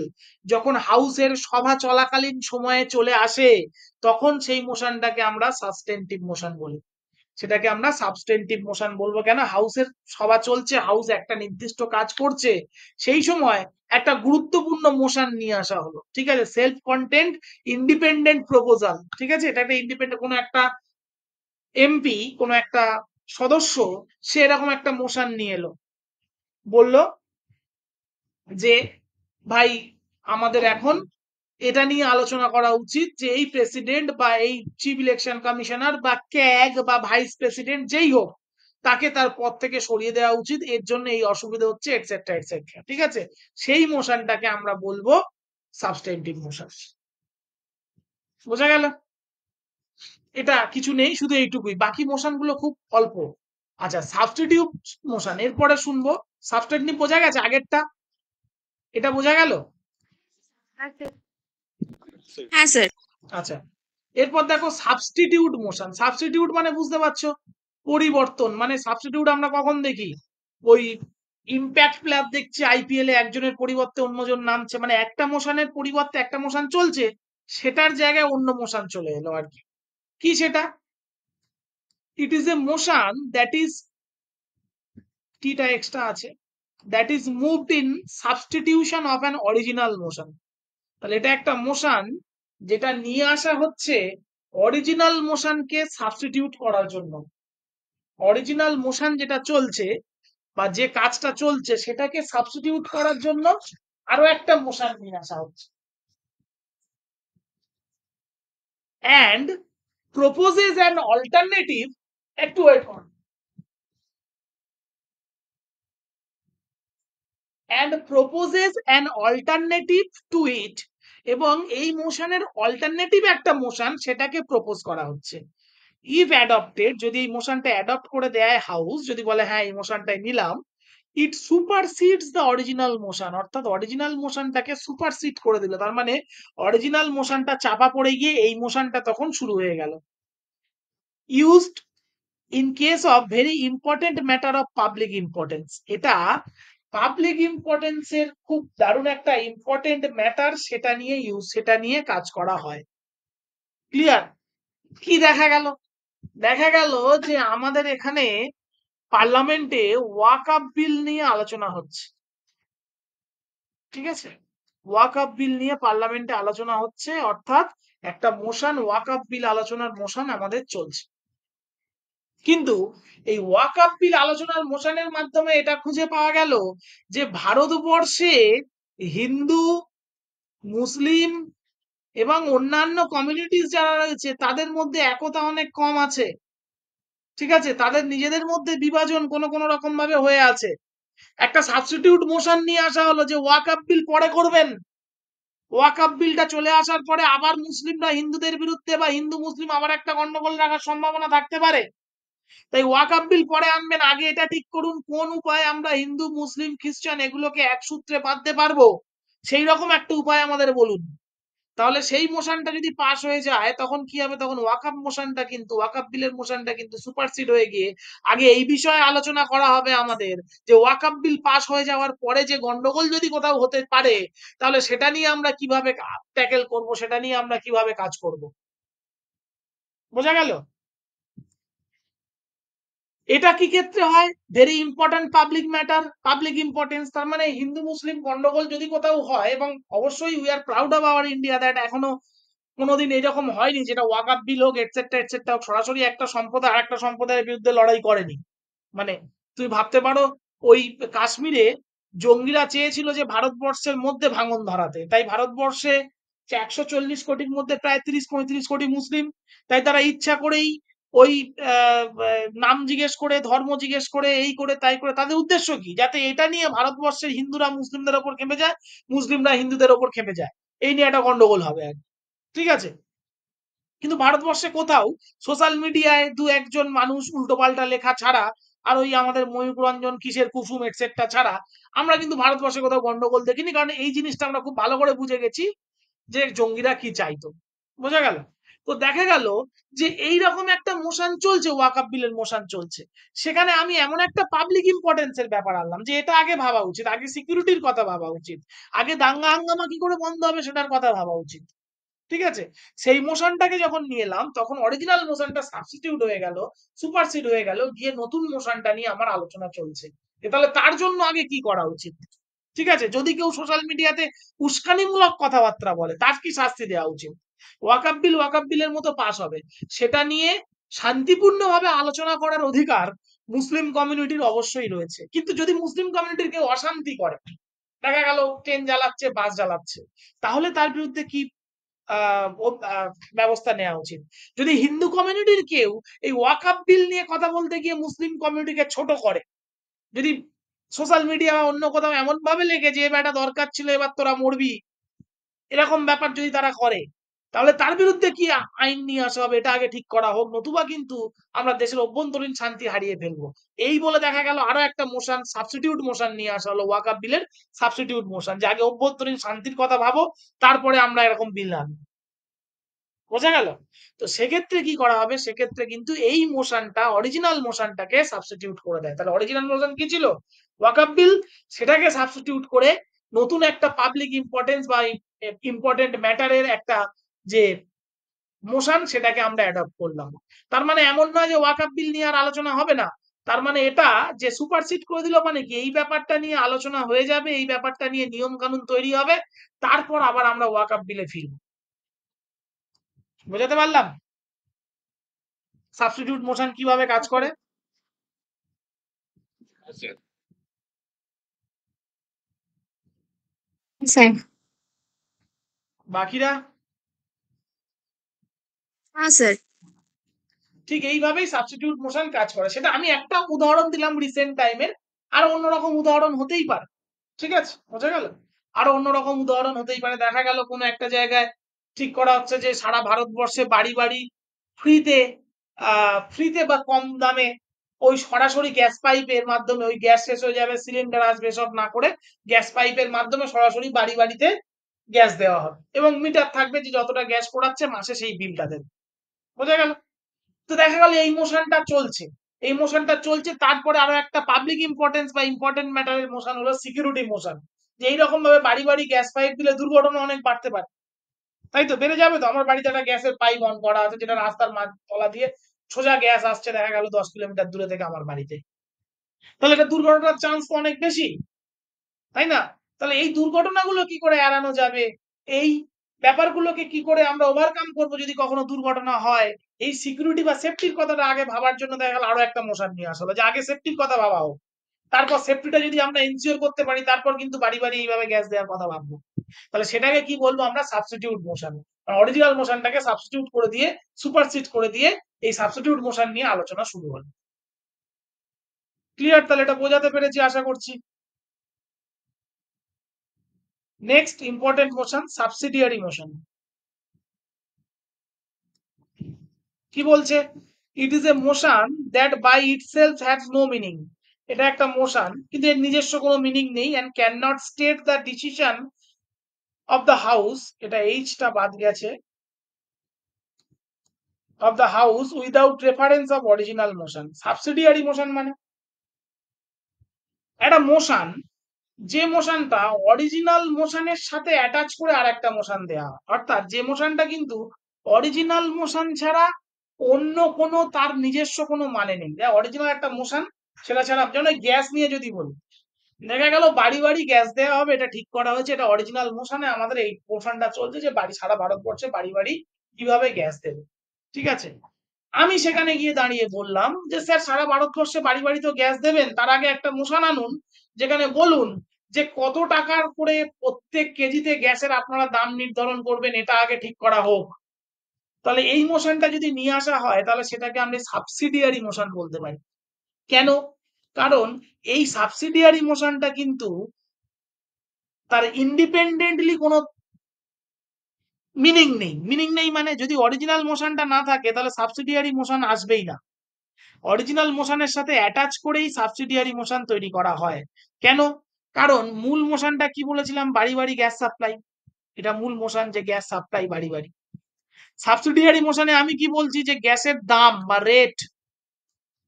যখন হাউসের সভা চলাকালীন সময়ে চলে আসে, তখন সেই মোশনটাকে আমরা সাবস্টেন্টিভ মোশন বলি। সেটাকে আমরা সাবস্টেন্টিভ মোশন বলবো কেন? হাউসের সভা চলছে, হাউস একটা নির্দিষ্ট কাজ করছে, সেই সময় একটা গুরুত্বপূর্ণ মোশন নিয়ে আসা হলো। ঠিক আছে, সেলফ কন্টেন্ট ইন্ডিপেন্ডেন্ট প্রপোজাল। ঠিক আছে, এটা একটা ইন্ডিপেন্ডেন্ট, কোনো একটা এমপি, কোনো একটা সদস্য, সে এরকম একটা মোশন নিয়ে এলো, বলল যে ভাই আমাদের এখন এটা নিয়ে আলোচনা করা উচিত যে এই প্রেসিডেন্ট বা এই চিফ ইলেকশন কমিশনার বা ক্যাগ বা ভাইস প্রেসিডেন্ট যেই হোক, তাকে তার পদ থেকে সরিয়ে দেওয়া উচিত, এর জন্য এই অসুবিধা হচ্ছে এটসেট্রা এটসেট্রা। ঠিক আছে, সেই মোশনটাকে আমরা বলবো সাবস্টেন্টিভ মোশন। বোঝা গেল? এটা কিছু নেই, শুধু এইটুকুই, বাকি মোশন গুলো খুব অল্প। আচ্ছা, সাবস্টিটিউট মোশন এরপরে শুনবো। সাবস্টেন্টিভ বোঝা গেছে আগেরটা, এটা বোঝা গেল? হ্যাঁ স্যার। আচ্ছা, এরপর দেখো সাবস্টিটিউট মোশন। সাবস্টিটিউট মানে বুঝতে পারছো, পরিবর্তন। মানে সাবস্টিটিউট আমরা কখন দেখি? ওই ইম্প্যাক্ট প্লেয়ার দেখছি আইপিএল এ, একজনের পরিবর্তে অন্যজন নামছে, মানে একটা মোশনের পরিবর্তে একটা মোশন চলছে, সেটার জায়গায় অন্য মোশন চলে এলো আর কি। কি সেটা? It is a motion that is, টিটা এক্সট্রা আছে, that is moved in substitution of an original motion. তাহলে এটা একটা মোশন যেটা নিয়ে আসা হচ্ছে অরিজিনাল মোশনকে সাবস্টিটিউট করার জন্য। অরিজিনাল মোশন যেটা চলছে বা যে কাজটা চলছে সেটাকে সাবস্টিটিউট করার জন্য আরো একটা মোশন নিয়ে আসা হচ্ছে। and proposes an alternative, একটু ওয়েট করুন, and proposes an alternative to it, এবং এই মোশনের অল্টারনেটিভ একটা মোশন, সেটাকে প্রপোজ করা হচ্ছে। ইফ অ্যাডপ্টেড, যদি এই মোশনটা অ্যাডপ্ট করে দেয় হাউস, যদি বলে হ্যাঁ এই মোশনটাই নিলাম, ইট সুপারসিডস দ্য অরিজিনাল মোশন, অর্থাৎ অরিজিনাল মোশনটাকে সুপারসিড করে দিল, তার মানে অরিজিনাল মোশনটা চাপা পড়ে গিয়ে এই মোশনটা তখন শুরু হয়ে গেল। Used in case of very important matter of public importance, এটা পাবলিক ইম্পর্টেন্সের খুব দারুণ একটা ইম্পর্টেন্ট ম্যাটার, সেটা নিয়ে সেটা নিয়ে কাজ করা হয়। ক্লিয়ার? কি দেখা গেল? দেখা গেল যে আমাদের এখানে পার্লামেন্টে ওয়াকআপ বিল নিয়ে আলোচনা হচ্ছে। ঠিক আছে, ওয়াকআপ বিল নিয়ে পার্লামেন্টে আলোচনা হচ্ছে, অর্থাৎ একটা মোশন, ওয়াকআপ বিল আলোচনার মোশন আমাদের চলছে। কিন্তু এই ওয়াকআপ বিল আলোচনার মোশনের মাধ্যমে এটা খুঁজে পাওয়া গেল যে ভারতবর্ষে হিন্দু, মুসলিম এবং অন্যান্য কমিউনিটিস যারা রয়েছে তাদের মধ্যে একতা অনেক কম আছে। ঠিক আছে, তাদের নিজেদের মধ্যে বিভাজন কোনো কোনো রকম ভাবে হয়ে আছে। একটা সাবস্টিটিউট মোশন নিয়ে আসা হলো যে ওয়াকআপ বিল পরে করবেন। ওয়াকআপ বিলটা চলে আসার পরে আবার মুসলিমরা হিন্দুদের বিরুদ্ধে বা হিন্দু মুসলিম আবার একটা গন্ডগোল রাখার সম্ভাবনা থাকতে পারে। তাই ওয়াকআপ বিল পরে আনবেন, আগে এটা ঠিক করুন কোন উপায়ে আমরা হিন্দু, মুসলিম, খ্রিস্টান এগুলোকে এক সূত্রে বাঁধতে পারবো, সেই রকম একটা উপায় আমাদের বলুন। তাহলে সেই মোশনটা যদি পাস হয়ে যায় তখন কি হবে, তখন ওয়াকআপ মোশনটা কিন্তু ওয়াকআপ বিলের মোশনটা কিন্তু সুপারসিড হয়ে গিয়ে আগে এই বিষয়ে আলোচনা করা হবে আমাদের যে ওয়াকআপ বিল পাস হয়ে যাওয়ার পরে যে গন্ডগোল যদি কোথাও হতে পারে তাহলে সেটা নিয়ে আমরা কিভাবে ট্যাকেল করব, সেটা নিয়ে আমরা কিভাবে কাজ করব। বোঝা গেল? এটা কি ক্ষেত্রে হয়, very important public matter, public importance. তার মানে হিন্দু মুসলিম গন্ডগোল যদি কোথাও হয়, এবং অবশ্যই we are proud of our India that এখনো কোনোদিন এরকম হয়নি যেটা ওয়াকআপ বিল হোক এটসেট্রা এটসেট্রা সরাসরি একটা সম্প্রদায় আরেকটা সম্প্রদায়ের বিরুদ্ধে লড়াই করেনি। মানে তুই ভাবতে পারো ওই কাশ্মীরে জঙ্গিরা চেয়েছিল যে ভারতবর্ষের মধ্যে ভাঙন ধরাতে, তাই ভারতবর্ষে 140 কোটির মধ্যে প্রায় 30-35 কোটি মুসলিম, তাই তারা ইচ্ছা করেই ওই নাম জিজ্ঞেস করে ধর্ম জিজ্ঞেস করে এই করে তাই করে, তাদের উদ্দেশ্য কি, যাতে এটা নিয়ে ভারতবর্ষের হিন্দুরা মুসলিমদের ওপর খেপে যায়, মুসলিমরা হিন্দুদের ওপর খেপে যায়, এই নিয়ে একটা গন্ডগোল হবে আর, ঠিক আছে। কিন্তু ভারতবর্ষে কোথাও সোশ্যাল মিডিয়ায় দু একজন মানুষ উল্টোপাল্টা লেখা ছাড়া আর ওই আমাদের ময়ূক রঞ্জন কিসের কুসুম এটসেট্রা ছাড়া আমরা কিন্তু ভারতবর্ষে কোথাও গন্ডগোল দেখিনি, কারণ এই জিনিসটা আমরা খুব ভালো করে বুঝে গেছি যে জঙ্গিরা কি চাইতো। বোঝা গেল? তো দেখা গেল যে এইরকম একটা মোশন চলছে, ওয়াকআপ বিলের মোশন চলছে, সেখানে আমি এমন একটা পাবলিক ইম্পর্টেন্সের ব্যাপার আনলাম যে এটা আগে ভাবা উচিত, আগে সিকিউরিটির কথা ভাবা উচিত, আগে দাঙ্গা হাঙ্গামা কি করে বন্ধ হবে সেটার কথা ভাবা উচিত, ঠিক আছে। সেই মোশনটাকে যখন নিয়ে এলাম তখন অরিজিনাল মোশনটা সাবস্টিটিউট হয়ে গেল, সুপারসিড হয়ে গেল, গিয়ে নতুন মোশনটা নিয়ে আমার আলোচনা চলছে। তাহলে তার জন্য আগে কি করা উচিত, ঠিক আছে। যদি কেউ সোশ্যাল মিডিয়াতে উস্কানিমূলক কথাবার্তা বলে তার কি শাস্তি দেওয়া উচিত, ওয়াকআপ বিলের মতো পাস হবে, সেটা নিয়ে শান্তিপূর্ণভাবে আলোচনা করার অধিকার মুসলিম কমিউনিটির অবশ্যই রয়েছে। কিন্তু যদি মুসলিম কমিউনিটির কেউ অশান্তি করে, দেখা গেল ট্রেন জ্বালাচ্ছে বাস জ্বালাচ্ছে, তাহলে তার বিরুদ্ধে কি ব্যবস্থা নেওয়া উচিত। যদি হিন্দু কমিউনিটির কেউ এই ওয়াকআপ বিল নিয়ে কথা বলতে গিয়ে মুসলিম কমিউনিটিকে ছোট করে, যদি সোশ্যাল মিডিয়া বা অন্য কোথাও এমন ভাবে লেগে যে এবার একটা দরকার ছিল এবার তোরা মরবি, এরকম ব্যাপার যদি তারা করে, তাহলে তার বিরুদ্ধে কি আইন নিয়ে আসা হবে এটা আগে ঠিক করা হোক, নতুবা কিন্তু আমরা দেশের অভ্যন্তরীণ শান্তি হারিয়ে ফেলবো। এই বলে দেখা গেল আরো একটা মোশন, সাবস্টিটিউট মোশন নিয়ে আসা হলো, ওয়াকআপ বিলের সাবস্টিটিউট মোশন, যে আগে অভ্যন্তরীণ শান্তির কথা ভাবো তারপরে আমরা এরকম বিল আনবো। বোঝা গেল? তো সেক্ষেত্রে কি করা হবে, সেক্ষেত্রে কিন্তু এই মোশনটা অরিজিনাল মোশনটাকে সাবস্টিটিউট করে দেয়। তাহলে অরিজিনাল মোশন কি ছিল, ওয়াকআপ বিল, সেটাকে সাবস্টিটিউট করে নতুন একটা পাবলিক ইম্পর্টেন্স বা ইম্পর্টেন্ট ম্যাটারের একটা যে মোশন সেটাকে আমরা অ্যাডপ্ট করলাম। তার মানে এমন নয় যে ওয়াকআপ বিল নিয়ে আর আলোচনা হবে না, তার মানে এটা যে সুপারসিড করে দিল মানে কি এই ব্যাপারটা নিয়ে আলোচনা হয়ে যাবে, এই ব্যাপারটা নিয়ে নিয়ম কানুন তৈরি হবে, তারপর আবার আমরা ওয়াকআপ বিলে ফিরবো। বোঝাতে পারলাম সাবস্টিটিউট মোশন কিভাবে কাজ করে? Yes, sir. স্যার। বাকিরা হ্যাঁ স্যার। ঠিক এইভাবেই সাবস্টিটিউট মোশন কাজ করে। সেটা আমি একটা উদাহরণ দিলাম রিসেন্ট টাইমের, আর অন্যরকম উদাহরণ হতেই পারে, ঠিক আছে, বোঝা গেল। আরো অন্যরকম উদাহরণ হতেই পারে, দেখা গেল কোনো একটা জায়গায় ঠিক করা হচ্ছে যে সারা ভারতবর্ষে বাড়ি বাড়ি ফ্রিতে ফ্রিতে বা কম দামে ওই সরাসরি গ্যাস পাইপের মাধ্যমে, ওই গ্যাস শেষ হয়ে যাবে সিলিন্ডার আসবে সব না করে গ্যাস পাইপের মাধ্যমে সরাসরি বাড়ি বাড়িতে গ্যাস দেওয়া হবে, এবং মিটার থাকবে যে যতটা গ্যাস পোড়াচ্ছে মাসে সেই বিলটা দেবে। বোঝা গেল? তো দেখা গেল এই মোশনটা চলছে, এই মোশনটা চলছে, তারপরে আরো একটা পাবলিক ইম্পর্টেন্স বা ইম্পর্টেন্ট ম্যাটারের মোশন হলো সিকিউরিটি মোশন, যে এইরকম ভাবে বাড়ি বাড়ি গ্যাস পাইপ দিলে দুর্ঘটনা অনেক বাড়তে পারে, তাই তো বেড়ে যাবে তো। আমার বাড়িতে একটা গ্যাসের পাইপ অন করা আছে যেটা রাস্তার তলা দিয়ে সোজা গ্যাস আসছে, দেখা গেল 10 কিলোমিটার দূরে থেকে আমার বাড়িতে, তাহলে এটা দুর্ঘটনার চান্স তো অনেক বেশি, তাই না? তাহলে এই দুর্ঘটনাগুলো কি করে এড়ানো যাবে, এই ব্যাপারগুলোকে কি করে আমরা ওভারকাম করবো যদি কখনো দুর্ঘটনা হয়, এই সিকিউরিটি বা সেফটির কথাটা আগে ভাবার জন্য দেখা গেল আরো একটা মোশন নিয়ে আসলো, যে আগে সেফটির কথা ভাবা হোক, তারপর সেফটিটা যদি আমরা এনশিওর করতে পারি তারপর কিন্তু বাড়ি বাড়ি এইভাবে গ্যাস দেওয়ার কথা ভাববো। তাহলে সেটাকে কি বলবো আমরা, সাবস্টিটিউট মোশন। অরিজিনাল মোশনটাকে সাবস্টিটিউট করে দিয়ে, সুপারসিড করে দিয়ে এই সাবস্টিটিউট মোশন নিয়ে আলোচনা শুরু হলো। ক্লিয়ার? তাহলে এটা বোঝাতে পেরেছি আশা করছি। Next important motion, subsidiary motion. কি বলছে, it is a motion that by itself has no meaning. এটা একটা মোশন কিন্তু এর নিজস্ব কোনো মিনিং নেই, and can not state the decision of the house, এটা এইচটা বাদ গেছে, of the house without reference of original motion. Subsidiary motion মানে একটা মোশন, যে মোশনটা অরিজিনাল মোশনের সাথে অ্যাটাচ করে আর একটা মোশন দেওয়া হয়, অর্থাৎ যে মোশনটা কিন্তু অরিজিনাল মোশন ছাড়া অন্য কোনো তার নিজস্ব কোনো মানে নেই। অরিজিনাল একটা মোশন, সেটা ছাড়া, যেমন গ্যাস নিয়ে যদি বলি, দেখা গেল বাড়ি বাড়ি গ্যাস দেওয়া হবে, এটা ঠিক করা হয়েছে, এটা অরিজিনাল মোশনে আমাদের এই মোশনটা চলছে যে বাড়ি, সারা ভারতবর্ষে বাড়ি বাড়ি কিভাবে গ্যাস দেবে, ঠিক আছে। আমি সেখানে গিয়ে দাঁড়িয়ে বললাম যে স্যার সারা ভারতবর্ষে বাড়ি বাড়ি তো গ্যাস দেবেন, তার আগে একটা মোশন আনুন যেখানে বলুন যে কত টাকার করে প্রত্যেক কেজিতে গ্যাসের আপনারা দাম নির্ধারণ করবেন, এটা আগে ঠিক করা হোক। তাহলে এই মোশনটা যদি নিয়ে আসা হয় তাহলে সেটাকে আমরা সাবসিডিয়ারি মোশন বলতে পারি। কেন? কারণ এই সাবসিডিয়ারি মোশনটা কিন্তু তার ইন্ডিপেন্ডেন্টলি কোনো মিনিং নেই। মিনিং নেই মানে যদি অরিজিনাল মোশনটা না থাকে তাহলে সাবসিডিয়ারি মোশন আসবেই না। অরিজিনাল মোশনের সাথে অ্যাটাচ করেই সাবসিডিয়ারি মোশন তৈরি করা হয়। কেন? কারণ মূল মোশনটা কি বলেছিলাম, বাড়ি বাড়ি গ্যাস সাপ্লাই, এটা মূল মোশন যে গ্যাস সাপ্লাই বাড়ি বাড়ি। সাবসিডিয়ারি মোশনে আমি কি বলছি যে গ্যাসের দাম বা রেট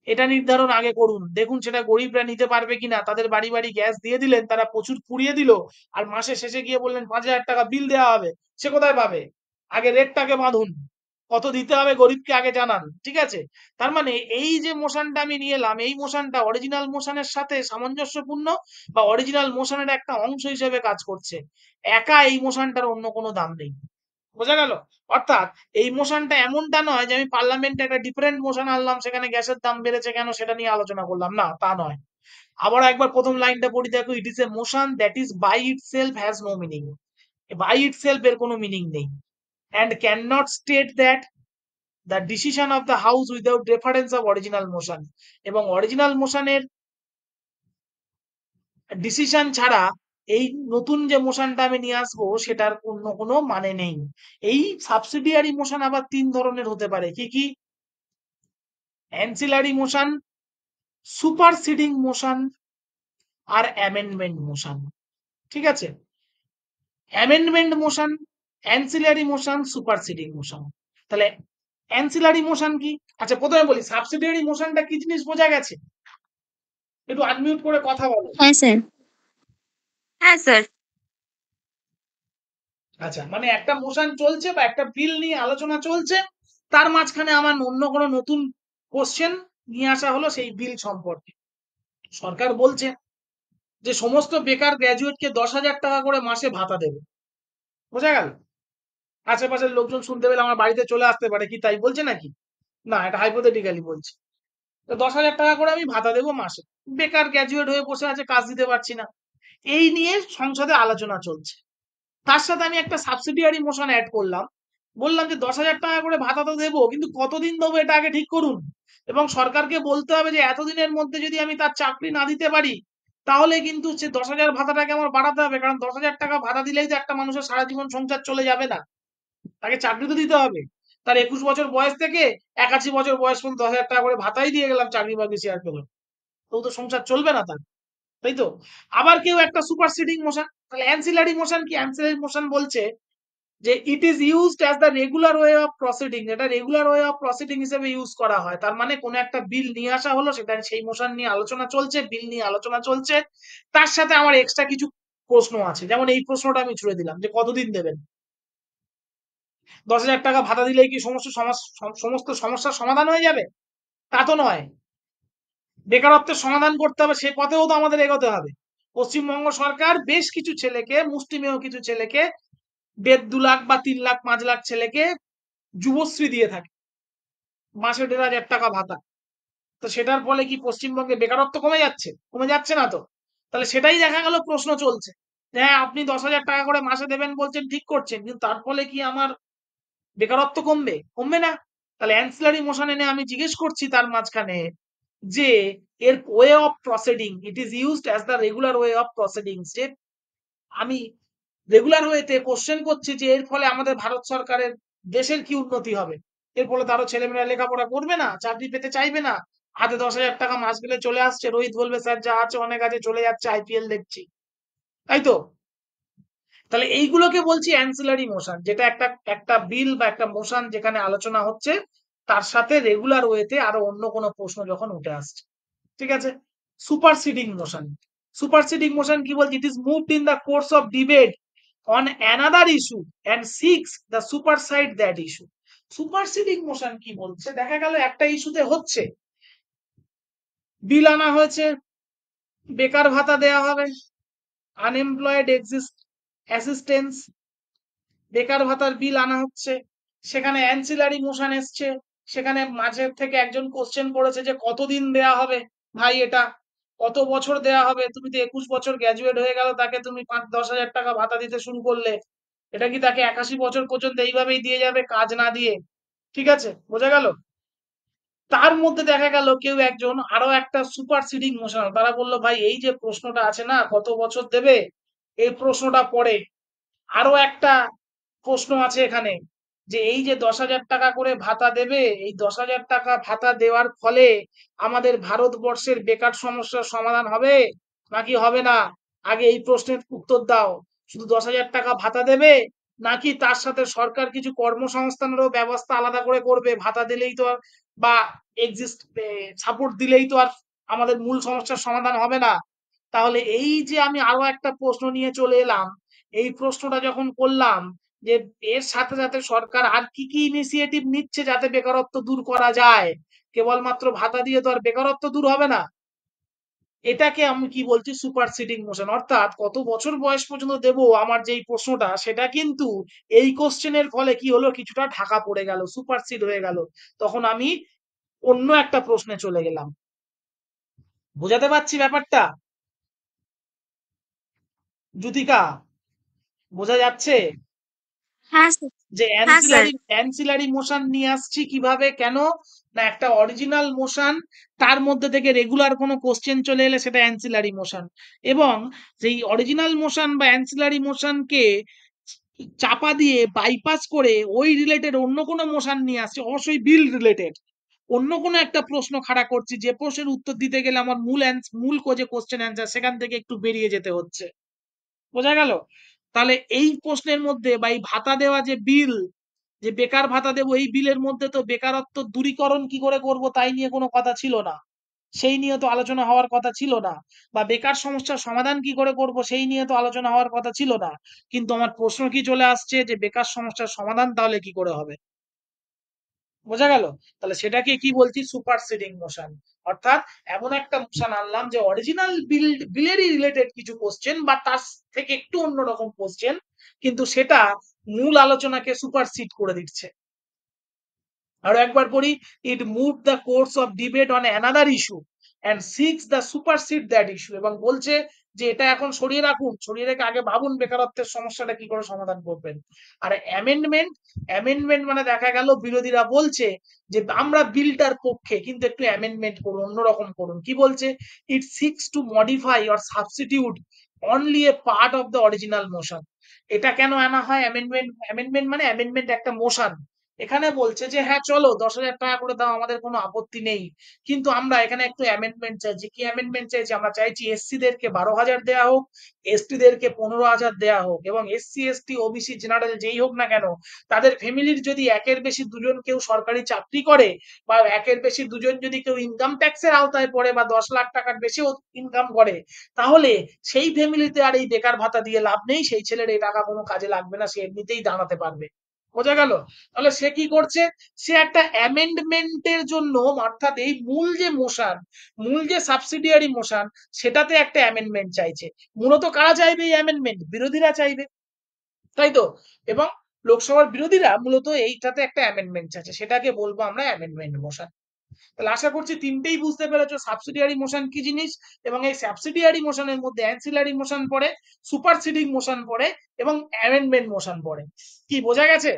এটা নির্ধারণ আগে করুন, দেখুন সেটা গরিবরা নিতে পারবে কিনা। তাদের বাড়ি বাড়ি গ্যাস দিয়ে দিলেন, তারা প্রচুর পুড়িয়ে দিল, আর মাসের শেষে গিয়ে বললেন 5,000 টাকা বিল দেওয়া হবে, সে কোথায় পাবে? আগে রেটটাকে বাঁধুন, কত দিতে হবে গরিবকে আগে জানান, ঠিক আছে। তার মানে এই যে মোশনটা আমি নিয়ে এলাম, এই মোশনটা অরিজিনাল মোশনের সাথে সামঞ্জস্যপূর্ণ বা অরিজিনাল মোশনের একটা অংশ হিসেবে কাজ করছে। একা এই মোশনটার অন্য কোনো দাম নেই, বোঝা গেল? অর্থাৎ এই মোশনটা এমনটা নয় যে আমি পার্লামেন্টে একটা ডিফারেন্ট মোশন আনলাম, সেখানে গ্যাসের দাম বেড়েছে কেন সেটা নিয়ে আলোচনা করলাম, না তা নয়। আবার একবার প্রথম লাইনটা পড়ি দেখো, it is a motion that is by itself has no meaning. By itself এর কোনো মিনিং নেই, and cannot state that the decision of the house without reference of original motion, এবং অরিজিনাল মোশনের ডিসিশন ছাড়া এই নতুন যে মোশনটা আমি নিয়ে আসবো সেটার অন্য কোনো মানে নেই। এই সাবসিডিয়ারি মোশন আবার 3 ধরনের হতে পারে, কি কি? অ্যানসিলারি মোশন, সুপারসিডিং মোশন আর অ্যামেন্ডমেন্ট মোশন, ঠিক আছে। Amendment motion, ancillary motion, superseding motion. তাহলে অ্যানসিলারি মোশন কি? আচ্ছা প্রথমে বলি সাবসিডিয়ারি মোশনটা কি জিনিস, বোঝা গেছে? একটু আনমিউট করে কথা বলো। হ্যাঁ স্যার। হ্যাঁ স্যার। আচ্ছা, মানে একটা মোশন চলছে বা একটা বিল নিয়ে আলোচনা চলছে, তার মাঝখানে আমার অন্য কোনো নতুন কোশ্চেন নিয়ে আসা হলো সেই বিল সম্পর্কে। সরকার বলছে যে সমস্ত বেকার গ্র্যাজুয়েটকে 10,000 টাকা করে মাসে ভাতা দেবে, বোঝা গেল? আশেপাশের লোকজন শুনতে পেলে আমার বাড়িতে চলে আসতে পারে, কি তাই বলছে নাকি? না, এটা হাইপোথেটিক্যালি বলছে। তো 10,000 টাকা করে আমি ভাতা দেবো মাসে, বেকার গ্র্যাজুয়েট হয়ে বসে আছে, কাজ দিতে পারছি না, এই নিয়ে সংসদে আলোচনা চলছে। তার সাথে আমি একটা সাবসিডিয়ারি মোশন অ্যাড করলাম, বললাম যে 10,000 টাকা করে ভাতা তো দেবো, কিন্তু কতদিন দেবো এটা আগে ঠিক করুন, এবং সরকারকে বলতে হবে যে এতদিনের মধ্যে যদি আমি তার চাকরি না দিতে পারি তাহলে কিন্তু সে 10,000 ভাতাটাকে আমার বাড়াতে হবে, কারণ 10,000 টাকা ভাতা দিলেই তো একটা মানুষের সারা জীবন সংসার চলে যাবে না, তাকে চাকরি তো দিতে হবে। তার 21 বছর বয়স থেকে 81 বছর বয়স পর্যন্ত 10,000 টাকা করে ভাতাই দিয়ে গেলাম, চাকরি বাকরি শেয়ার পেলাম, তো সংসার চলবে না তার, তাই তো। আবার কেউ একটা সুপারসিডিং মোশন, তাহলে অ্যানসিলারি মোশন কি? অ্যানসিলারি মোশন বলছে যে it is used as the regular way of proceeding, এটা রেগুলার ওয়ে অফ প্রসিডিং হিসেবে ইউজ করা হয়। তার মানে কোনো একটা বিল নিয়ে আসা হলো, সেটা সেই মোশন নিয়ে আলোচনা চলছে, বিল নিয়ে আলোচনা চলছে, তার সাথে আমার এক্সট্রা কিছু প্রশ্ন আছে, যেমন এই প্রশ্নটা আমি ছুড়ে দিলাম যে কতদিন দেবেন? 10,000 টাকা ভাতা দিলেই কি সমস্ত সমস্যার সমাধান হয়ে যাবে? তা তো নয়, বেকারত্বের সমাধান করতে হবে, সে পথেও তো আমাদের এগোতে হবে। পশ্চিমবঙ্গ সরকার বেশ কিছু ছেলেকে, মুষ্টিমেয় কিছু ছেলেকে, 1.5 2 লাখ বা 3 লাখ 5 লাখ ছেলেকে যুবশ্রী দিয়ে থাকে, মাসে 1,500 টাকা ভাতা। তো সেটার ফলে কি পশ্চিমবঙ্গে বেকারত্ব কমে যাচ্ছে? কমে যাচ্ছে না তো। তাহলে সেটাই দেখা গেল প্রশ্ন চলছে, হ্যাঁ আপনি 10,000 টাকা করে মাসে দেবেন বলছেন, ঠিক করছেন, কিন্তু তার ফলে কি আমার বেকারত্ব কমবে? কমবে না। তাহলে অ্যানসিলারি মোশন এনে আমি জিজ্ঞেস করছি তার মাঝখানে যে এর way of proceeding, it is used as the regular way of proceeding, যে আমি রেগুলার ওয়েতে কোশ্চেন করছি যে এর ফলে আমাদের ভারত সরকারের দেশের কি উন্নতি হবে? এর ফলে তারও ছেলেমেয়েরা লেখাপড়া করবে না, চাকরি পেতে চাইবে না, হাতে 10,000 টাকা মাস গেলে চলে আসছে, রোহিত বলবে স্যার যা আছে অনেক আছে, চলে যাচ্ছে, আইপিএল দেখছি, তাই তো। তাহলে এইগুলোকে বলছি অ্যান্সিলারি মোশন, যেটা একটা একটা বিল বা একটা মোশন যেখানে আলোচনা হচ্ছে তার সাথে রেগুলার ওয়েতে আরো অন্য কোনো প্রশ্ন যখন উঠে আসছে। ঠিক আছে? সুপারসিডিং মোশন, সুপারসিডিং মোশন কি বলছে? It is moved in the course of debate on another issue and seeks the supersede that issue. Superseding motion কি বলছে? দেখা গেল একটা ইস্যুতে হচ্ছে, বিল আনা হয়েছে, বেকার ভাতা দেয়া হবে, আনএমপ্লয়েড অ্যাসিস্ট্যান্স, বেকার ভাতার বিল আনা হচ্ছে, সেখানে অ্যান্সিলারি মোশন এসছে, সেখানে মাঝে থেকে একজন কোশ্চেন করেছে যে কতদিন দেয়া হবে ভাই, এটা কত বছর দেয়া হবে? তুমি তো 21 বছর গ্র্যাজুয়েট হয়ে গেল, তাকে তুমি 5-10 হাজার টাকা ভাতা দিতে শুরু করলে, এটা কি তাকে 81 বছর পর্যন্ত এইভাবেই দিয়ে যাবে কাজ না দিয়ে? ঠিক আছে, বোঝা গেল? তার মধ্যে দেখা গেল কেউ একজন আরো একটা সুপারসিডিং মোশন, তারা বললো ভাই এই যে প্রশ্নটা আছে না কত বছর দেবে, এই প্রশ্নটা পড়ে আরো একটা প্রশ্ন আছে এখানে, যে এই যে 10,000 টাকা করে ভাতা দেবে, এই 10,000 টাকা ভাতা দেওয়ার ফলে আমাদের ভারতবর্ষের বেকার সমস্যার সমাধান হবে নাকি হবে না? আগে এই প্রশ্নের উত্তর দাও। শুধু 10,000 টাকা ভাতা দেবে, নাকি তার সাথে সরকার কিছু কর্মসংস্থানেরও ব্যবস্থা আলাদা করে করবে? ভাতা দিলেই তো বা এক্সিস্ট সাপোর্ট দিলেই তো আর আমাদের মূল সমস্যার সমাধান হবে না। তাহলে এই যে আমি আরো একটা প্রশ্ন নিয়ে চলে এলাম, এই প্রশ্নটা যখন করলাম যে এর সাথে সাথে সরকার আর কি কি ইনিশিয়েটিভ নিচ্ছে যাতে বেকারত্ব দূর করা যায়, কেবলমাত্র ভাতা দিয়ে তো আর বেকারত্ব দূর হবে না, এটাকে আমি কি বলছি? সুপারসিডিং মোশন। অর্থাৎ কত বছর বয়স পর্যন্ত দেব আমার যেই প্রশ্নটা, সেটা কিন্তু এই কোশ্চেনের ফলে কি হলো, কিছুটা ঢাকা পড়ে গেল, সুপারসিড হয়ে গেল, তখন আমি অন্য একটা প্রশ্নে চলে গেলাম। বোঝাতে পারছি ব্যাপারটা জ্যোতিকা? বোঝা যাচ্ছে হ্যাঁ স্যার। যে হ্যাঁ স্যার। অ্যান্সিলারি মোশন নিয়ে আসছি কিভাবে, কেন না একটা অরিজিনাল মোশন, তার মধ্যে থেকে রেগুলার কোনো কোশ্চেন চলে এলে সেটা অ্যান্সিলারি মোশন, এবং সেই অরিজিনাল মোশন বা অ্যান্সিলারি মোশনকে চাপা দিয়ে বাইপাস করে ওই রিলেটেড অন্য কোনো মোশন নিয়ে আসছে, অবশ্যই বিল রিলেটেড অন্য কোনো একটা প্রশ্ন খাড়া করছি, যে প্রশ্নের উত্তর দিতে গেলে আমার মূল যে কোশ্চেন অ্যান্সার সেখান থেকে একটু বেরিয়ে যেতে হচ্ছে। বোঝা গেল? তাহলে এই প্রশ্নের মধ্যে বা এই ভাতা দেওয়া যে বিল, যে বেকার ভাতা দেবো, এই বিলের মধ্যে তো বেকারত্ব দূরীকরণ কি করে করব তাই নিয়ে কোনো কথা ছিল না, সেই নিয়ে তো আলোচনা হওয়ার কথা ছিল না, বা বেকার সমস্যার সমাধান কি করে করব সেই নিয়ে তো আলোচনা হওয়ার কথা ছিল না। কিন্তু আমার প্রশ্ন কি চলে আসছে যে বেকার সমস্যার সমাধান তাহলে কি করে হবে? বোঝা গেল? তাহলে সেটাকে কি বলছি? সুপারসিডিং মোশন। অর্থাৎ এমন একটা মোশন আনলাম যে অরিজিনাল বিলেরই রিলেটেড কিছু কোশ্চেন বা তার থেকে একটু অন্যরকম কোশ্চেন, কিন্তু সেটা মূল আলোচনাকে সুপারসিড করে দিচ্ছে। আরো একবার পড়ি, it move the course of debate on another issue and seeks the supersede that issue, এবং বলছে যে এটা এখন সরিয়ে রাখুন, সরিয়ে রেখে আগে ভাবুন বেকারত্বের সমস্যাটা কি করে সমাধান করবেন। আর অ্যামেন্ডমেন্ট মানে দেখা গেল বিরোধীরা বলছে যে আমরা বিলটার পক্ষে, কিন্তু একটু অ্যামেন্ডমেন্ট করুন, অন্যরকম করুন। কি বলছে? It seeks to modify or substitute only a part of the original motion. এটা কেন আনা হয় অ্যামেন্ডমেন্ট মানে অ্যামেন্ডমেন্ট একটা মোশন, এখানে বলছে যে হ্যাঁ চলো 10,000 টাকা করে দাও, আমাদের কোনো আপত্তি নেই, কিন্তু আমরা এখানে একটু অ্যামেন্ডমেন্ট চাইছি। কি অ্যামেন্ডমেন্ট চাইছি? আমরা চাইছি এসসি দেরকে 12,000 দেওয়া হোক, এসটি দেরকে 15,000 দেওয়া হোক, এবং এসসি এসটি ওবিসি জেনারেল যেই হোক না কেন, তাদের ফ্যামিলির যদি একের বেশি দুজন কেউ সরকারি চাকরি করে, বা একের বেশি দুজন যদি কেউ ইনকাম ট্যাক্সের আওতায় পড়ে, বা 10 লাখ টাকার বেশি ইনকাম করে, তাহলে সেই ফ্যামিলিতে আর এই বেকার ভাতা দিয়ে লাভ নেই, সেই ছেলের এই টাকা কোনো কাজে লাগবে না, সে এমনিতেই দাঁড়াতে পারবে। বোঝা গেল? তাহলে সে কি করছে? সে একটা অ্যামেন্ডমেন্টের জন্য, অর্থাৎ এই মূল যে মোশন, মূল যে সাবসিডিয়ারি মোশন, সেটাতে একটা অ্যামেন্ডমেন্ট চাইছে। মূলত কারা চাইবে এই অ্যামেন্ডমেন্ট? বিরোধীরা চাইবে, তাই তো? এবং লোকসভার বিরোধীরা মূলত এইটাতে একটা অ্যামেন্ডমেন্ট চাইছে, সেটাকে বলবো আমরা অ্যামেন্ডমেন্ট মোশন। তাহলে আশা করছি তিনটেই বুঝতে পেরেছো সাবসিডিয়ারি মোশন কি জিনিস, এবং এই সাবসিডিয়ারি মোশনের মধ্যে অ্যান্সিলারি মোশন পড়ে, সুপারসিডিং মোশন পড়ে, এবং অ্যামেন্ডমেন্ট মোশন পড়ে। কি বোঝা গেছে?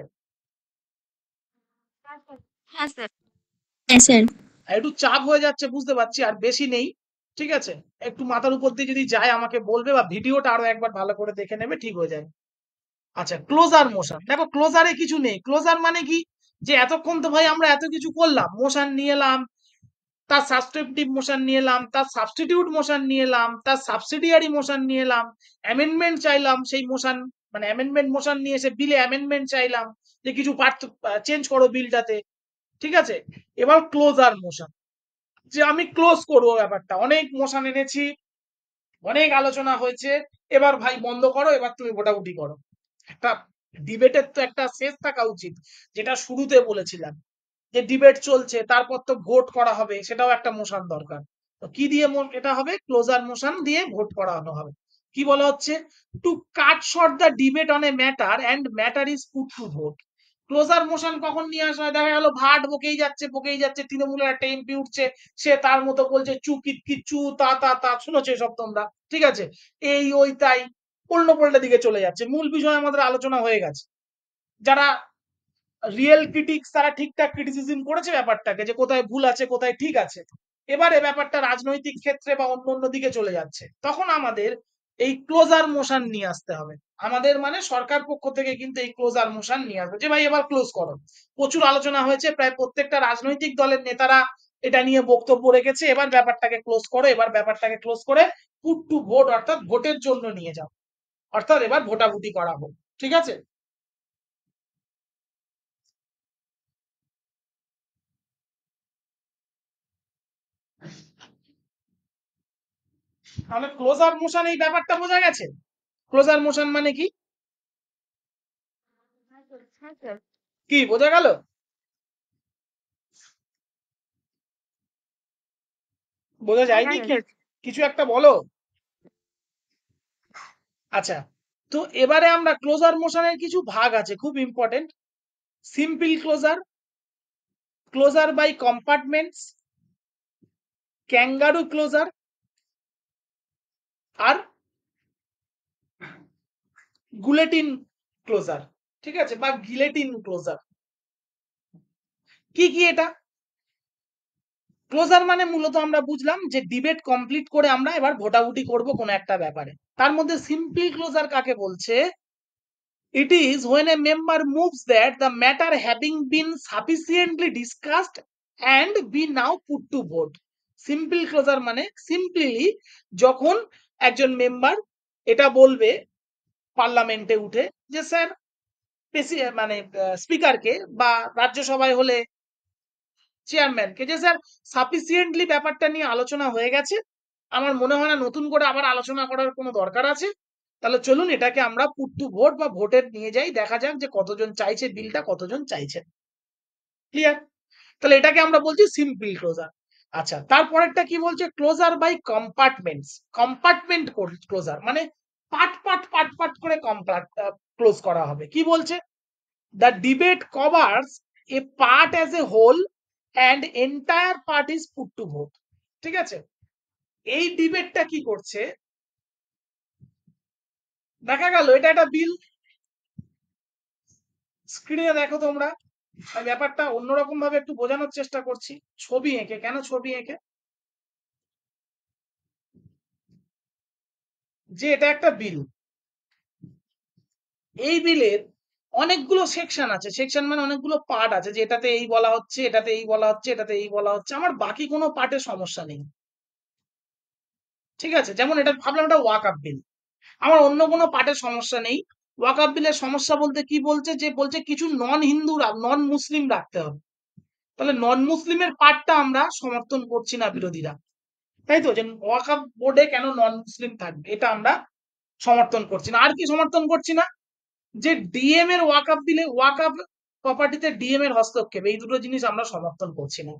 হ্যাঁ স্যার। হ্যাঁ স্যার। আর একটু চাপ হয়ে যাচ্ছে বুঝতে পারছি, আর বেশি নেই, ঠিক আছে? একটু মাথার উপর দিয়ে যদি যায় আমাকে বলবে, বা ভিডিওটা আরো একবার ভালো করে দেখে নেবে, ঠিক হয়ে যাবে। আচ্ছা, ক্লোজার মোশন। দেখো ক্লোজারে কিছু নেই। ক্লোজার মানে কি? যে এতক্ষণ তো ভাই আমরা এত কিছু করলাম, মোশন নিয়ে এলাম, তার সাবস্ক্রিপটিভ মোশন নিয়ে এলাম, তার সাবস্টিটিউট মোশন নিয়ে এলাম, তার সাবসিডিয়ারি মোশন নিয়ে এলাম, অ্যামেন্ডমেন্ট চাইলাম সেই মোশন মানে অ্যামেন্ডমেন্ট মোশন নিয়ে এসে বিলে অ্যামেন্ডমেন্ট চাইলাম যে কিছু পার্ট চেঞ্জ করো বিলটাতে, ঠিক আছে। এবার ক্লোজার মোশন, যে আমি ক্লোজ করবো ব্যাপারটা, অনেক মোশন এনেছি, অনেক আলোচনা হয়েছে, এবার ভাই বন্ধ করো, এবার তুমি ভোটাভুটি করো। একটা ডিবেটের তো একটা শেষ থাকা উচিত, যেটা শুরুতে বলেছিলাম যে ডিবেট চলছে, তারপর তো ভোট করা হবে, সেটাও একটা মোশন দরকার। তো কি দিয়ে এটা হবে? ক্লোজার মোশন দিয়ে ভোট করানো হবে। কি বলা হচ্ছে? To cut short the debate on a matter and matter is put to vote. Closure motion কখন নিয়ে আসা হয়? দেখা গেল ভাট বকেই যাচ্ছে, তৃণমূলের একটা এমপি উঠছে, সে তার মতো বলছে চু কিট চু তা তা তা, শুনেছো সব তোমরা, ঠিক আছে, এই ওই তাই, উল্টো পাল্টা দিকে চলে যাচ্ছে। মূল বিষয় আমাদের আলোচনা হয়ে গেছে। যারা রিয়েল ক্রিটিক্স তারা ঠিকঠাক ক্রিটিসিজম করেছে ব্যাপারটাকে, যে কোথায় ভুল আছে কোথায় ঠিক আছে। এবারে ব্যাপারটা রাজনৈতিক ক্ষেত্রে বা অন্য অন্য দিকে চলে যাচ্ছে, তখন আমাদের এই ক্লোজার মোশন নিয়ে আসতে হবে। আমাদের মানে সরকার পক্ষ থেকে কিন্তু এই ক্লোজার মোশন নিয়ে আসবে, যে ভাই এবার ক্লোজ করো। প্রচুর আলোচনা হয়েছে, প্রায় প্রত্যেকটা রাজনৈতিক দলের নেতারা এটা নিয়ে বক্তব্য রেখেছে, এবার ব্যাপারটাকে ক্লোজ করো, এবার ব্যাপারটাকে ক্লোজ করে পুট টু ভোট, অর্থাৎ ভোটের জন্য নিয়ে যাও, অর্থাৎ এবার ভোটাভুটি করা হোক, ঠিক আছে। তাহলে ক্লোজার মোশন এই ব্যাপারটা বোঝা গেছে। ক্লোজার মোশন মানে কি কি বোঝা গেল? বোঝা যায়নি কি? কিছু একটা বলো। আচ্ছা, তো এবারে আমরা ক্লোজার মোশনের কিছু ভাগ আছে খুব important. Simple closure, closure by compartments, kangaroo closure, আর গুলেটিন ক্লোজার, ঠিক আছে, বা গিলেটিন ক্লোজার। কি কি এটা? ক্লোজার মানে মূলত আমরা বুঝলাম যে ডিবেট কমপ্লিট করে আমরা এবার ভোটাভুটি করব কোন একটা ব্যাপারে। তার মধ্যে সিম্পলি ক্লোজার কাকে বলছে? It is when a member moves that the matter having been sufficiently discussed and be now put to vote. Simple closure মানে সিম্পলি যখন একজন মেম্বার এটা বলবে পার্লামেন্টে উঠে যে স্যার মানে স্পিকারকে, বা রাজ্যসভায় হলে চেয়ারম্যানকে, যে স্যার সাফিসিয়েন্টলি ব্যাপারটা নিয়ে আলোচনা হয়ে গেছে, আমার মনে হয় না নতুন করে আবার আলোচনা করার কোনো দরকার আছে, তাহলে চলুন এটাকে আমরা পুট টু ভোট বা ভোটে নিয়ে যাই, দেখা যাক যে কতজন চাইছে বিলটা, কতজন চাইছে। ক্লিয়ার? তাহলে এটাকে আমরা বলছি সিম্পল ক্লোজার। আচ্ছা, তারপরেরটা কি বলছে? Closure by compartments. Compartment closure মানে পার্ট পার্ট পার্ট পার্ট করে ক্লোজ করা হবে। কি বলছে? The debate covers a part as a whole and entire part is put to vote, ঠিক আছে। এই ডিবেটটা কি করছে? দেখা গেল এটা একটা বিল, স্ক্রিনে দেখো তোমরা, ব্যাপারটা অন্যরকম ভাবে একটু বোঝানোর চেষ্টা করছি, ছবি এঁকে। কেন ছবি এঁকে? যে এটা একটা বিল, এই বিলের অনেকগুলো সেকশন আছে, সেকশন মানে অনেকগুলো পার্ট আছে, যে এটাতে এই বলা হচ্ছে, এটাতে এই বলা হচ্ছে, এটাতে এই বলা হচ্ছে, আমার বাকি কোনো পার্টের সমস্যা নেই, ঠিক আছে। যেমন এটা ভাবলাম এটা ওয়াকআপ বিল, আমার অন্য কোনো পার্টের সমস্যা নেই। ওয়াকআপ বিলের সমস্যা বলতে কি বলছে? যে বলছে কিছু নন হিন্দু নন মুসলিম রাখতে হবে, তাহলে নন মুসলিমের পার্টটা আমরা সমর্থন করছি না বিরোধীরা, তাই তো, যে ওয়াকআপ বোর্ডে কেন নন মুসলিম থাকবে এটা আমরা সমর্থন করছি না। আর কি সমর্থন করছি না? যে ডিএম এর ওয়াকআপ বিলে, ওয়াকআপ প্রপার্টিতে ডিএম এর হস্তক্ষেপ, এই দুটো জিনিস আমরা সমর্থন করছি না।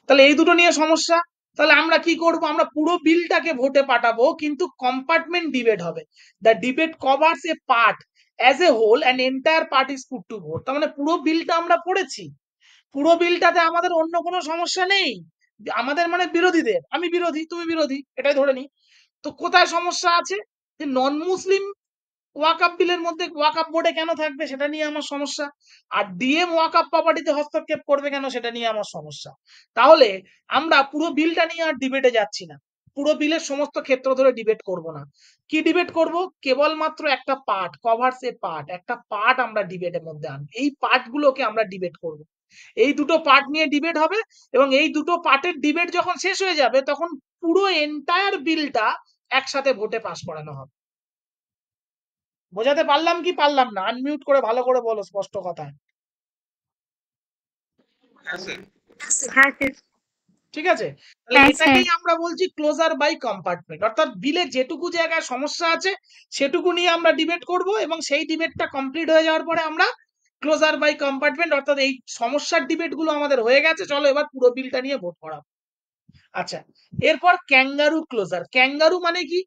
তাহলে এই দুটো নিয়ে সমস্যা। তাহলে আমরা কি করব? আমরা পুরো বিলটাকে ভোটে পাঠাবো, কিন্তু কম্পার্টমেন্ট ডিবেট হবে। The debate covers a part as a whole and entire part is put to vote. তার মানে পুরো বিলটা আমরা পড়েছি, পুরো বিলটাতে আমাদের অন্য কোনো সমস্যা নেই, আমাদের মানে বিরোধীদের, আমি বিরোধী তুমি বিরোধী এটাই ধরে নি। তো কোথায় সমস্যা আছে? যে নন মুসলিম ওয়াকআপ বিলের মধ্যে ওয়াকআপ বোর্ডে কেন থাকবে সেটা নিয়ে আমার সমস্যা, আর ডিএম ওয়াকআপ প্রপার্টিতে হস্তক্ষেপ করবে কেন সেটা নিয়ে আমার সমস্যা। তাহলে আমরা পুরো বিলটা নিয়ে আর ডিবেটে যাচ্ছি না, পুরো বিলের সমস্ত ক্ষেত্র ধরে ডিবেট করব না। কি ডিবেট করব? কেবলমাত্র একটা পার্ট, কভার্স এ পার্ট, একটা পার্ট আমরা ডিবেটের মধ্যে আনবো, এই পার্টগুলোকে আমরা ডিবেট করব। এই দুটো পার্ট নিয়ে ডিবেট হবে, এবং এই দুটো পার্টের ডিবেট যখন শেষ হয়ে যাবে তখন পুরো এন্টায়ার বিলটা একসাথে ভোটে পাস করানো হবে। বোঝাতে পারলাম কি পারলাম না? আনমিউট করে ভালো করে বলো স্পষ্ট কথায়। হ্যাঁ স্যার। হ্যাঁ স্যার। ঠিক আছে, তাহলে হ্যাঁ স্যার। এটাকেই আমরা বলছি ক্লোজার বাই কম্পার্টমেন্ট, অর্থাৎ বিলে যেটুকু জায়গায় সমস্যা আছে সেটুকু নিয়ে আমরা ডিবেট করব এবং সেই ডিবেটটা কমপ্লিট হয়ে যাওয়ার পরে আমরা ক্লোজার বাই কম্পার্টমেন্ট, অর্থাৎ এই সমস্যার ডিবেট গুলো আমাদের হয়ে গেছে, চলো এবার পুরো বিলটা নিয়ে ভোট করা। আচ্ছা, এরপর ক্যাঙ্গারু ক্লোজার। ক্যাঙ্গারু মানে কি?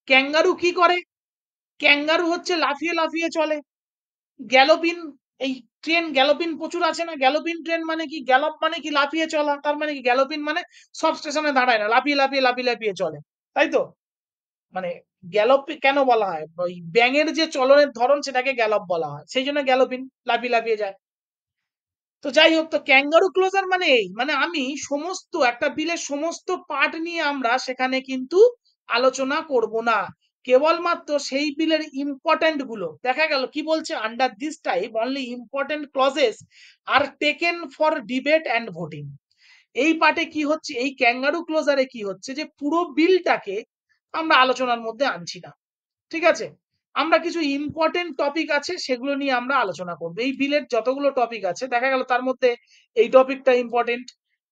ক্যাঙ্গারু কি করে? ক্যাঙ্গারু হচ্ছে লাফিয়ে লাফিয়ে চলে। গ্যালোপিন, এই ট্রেন গ্যালোপিন প্রচুর আছে না? গ্যালোপিন ট্রেন মানে কি? গ্যালপ মানে কি? লাফিয়ে চলা। তার মানে কি? গ্যালোপিন মানে সব স্টেশনে দাঁড়ায় না, লাফিয়ে লাফিয়ে লাফিয়ে লাফিয়ে চলে, তাই তো? মানে গ্যালপ কেন বলা হয়? ওই ব্যাঙের যে চলনের ধরন সেটাকে গ্যালপ বলা হয়, সেই জন্য গ্যালোপিন, লাফিয়ে লাফিয়ে যায়। তো যাই হোক, তো ক্যাঙ্গারু ক্লোজার মানে এই, মানে আমি সমস্ত একটা বিলের সমস্ত পার্ট নিয়ে আমরা সেখানে কিন্তু আলোচনা করব না, কেবলমাত্র সেই বিলের ইম্পর্টেন্ট গুলো। দেখা গেল কি বলছে, under this type only important clauses are taken for debate and voting. এই পার্টে কি হচ্ছে, এই ক্যাঙ্গারু ক্লোজারে কি হচ্ছে, যে পুরো বিলটাকে আমরা আলোচনার মধ্যে আনছি না, ঠিক আছে? আমরা কিছু ইম্পর্টেন্ট টপিক আছে সেগুলো নিয়ে আমরা আলোচনা করবো। এই বিলের যতগুলো টপিক আছে দেখা গেল তার মধ্যে এই টপিকটা ইম্পর্টেন্ট,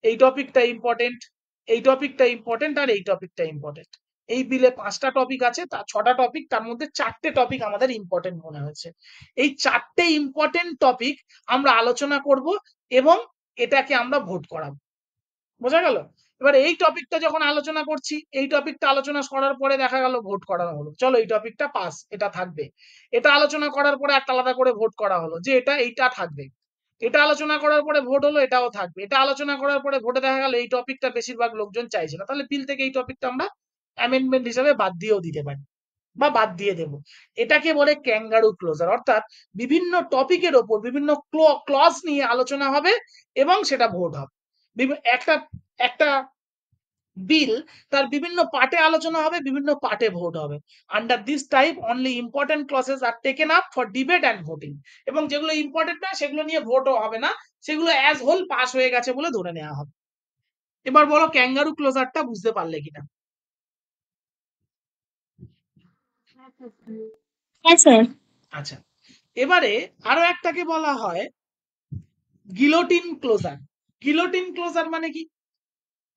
এই টপিকটা ইম্পর্টেন্ট, এই টপিকটা ইম্পর্টেন্ট, আর এই টপিকটা ইম্পর্টেন্ট। এই বিলে 5টা টপিক আছে, তার 6টা টপিক, তার মধ্যে 4টে টপিক আমাদের ইম্পর্টেন্ট মনে হয়েছে। এই 4টে ইম্পর্টেন্ট টপিক আমরা আলোচনা করব এবং এটাকে আমরা ভোট করাবো। বোঝা গেল? এবার এই টপিকটা যখন আলোচনা করছি, এই টপিকটা আলোচনা করার পরে দেখা গেল ভোট করানো হলো, চলো এই টপিকটা পাস, এটা থাকবে। এটা আলোচনা করার পরে একটা আলাদা করে ভোট করা হলো যে এইটা থাকবে। এটা আলোচনা করার পরে ভোট হলো এটাও থাকবে। এটা আলোচনা করার পরে ভোটে দেখা গেল এই টপিকটা বেশিরভাগ লোকজন চাইছে না, তাহলে বিল থেকে এই টপিকটা আমরা অ্যামেন্ডমেন্ট হিসেবে বাদ দিয়েও দিতে পারি বা বাদ দিয়ে দেব। এটাকে বলে ক্যাঙ্গারু ক্লোজার, অর্থাৎ বিভিন্ন টপিকের ওপর বিভিন্ন ক্লজ নিয়ে আলোচনা হবে এবং সেটা ভোট হবে। একটা একটা বিল তার বিভিন্ন পার্টে আলোচনা হবে, বিভিন্ন পার্টে ভোট হবে। Under this type only important clauses are taken up for debate and voting, এবং যেগুলো ইম্পর্টেন্ট না সেগুলো নিয়ে ভোটও হবে না, সেগুলো অ্যাজ হোল পাস হয়ে গেছে বলে ধরে নেওয়া হবে। এবার বলো ক্যাঙ্গারু ক্লোজারটা বুঝতে পারলে কিনা? হ্যাঁ স্যার। আচ্ছা, এবারে আরো একটাকে বলা হয় গিলোটিন ক্লোজার। গিলোটিন ক্লোজার মানে কি?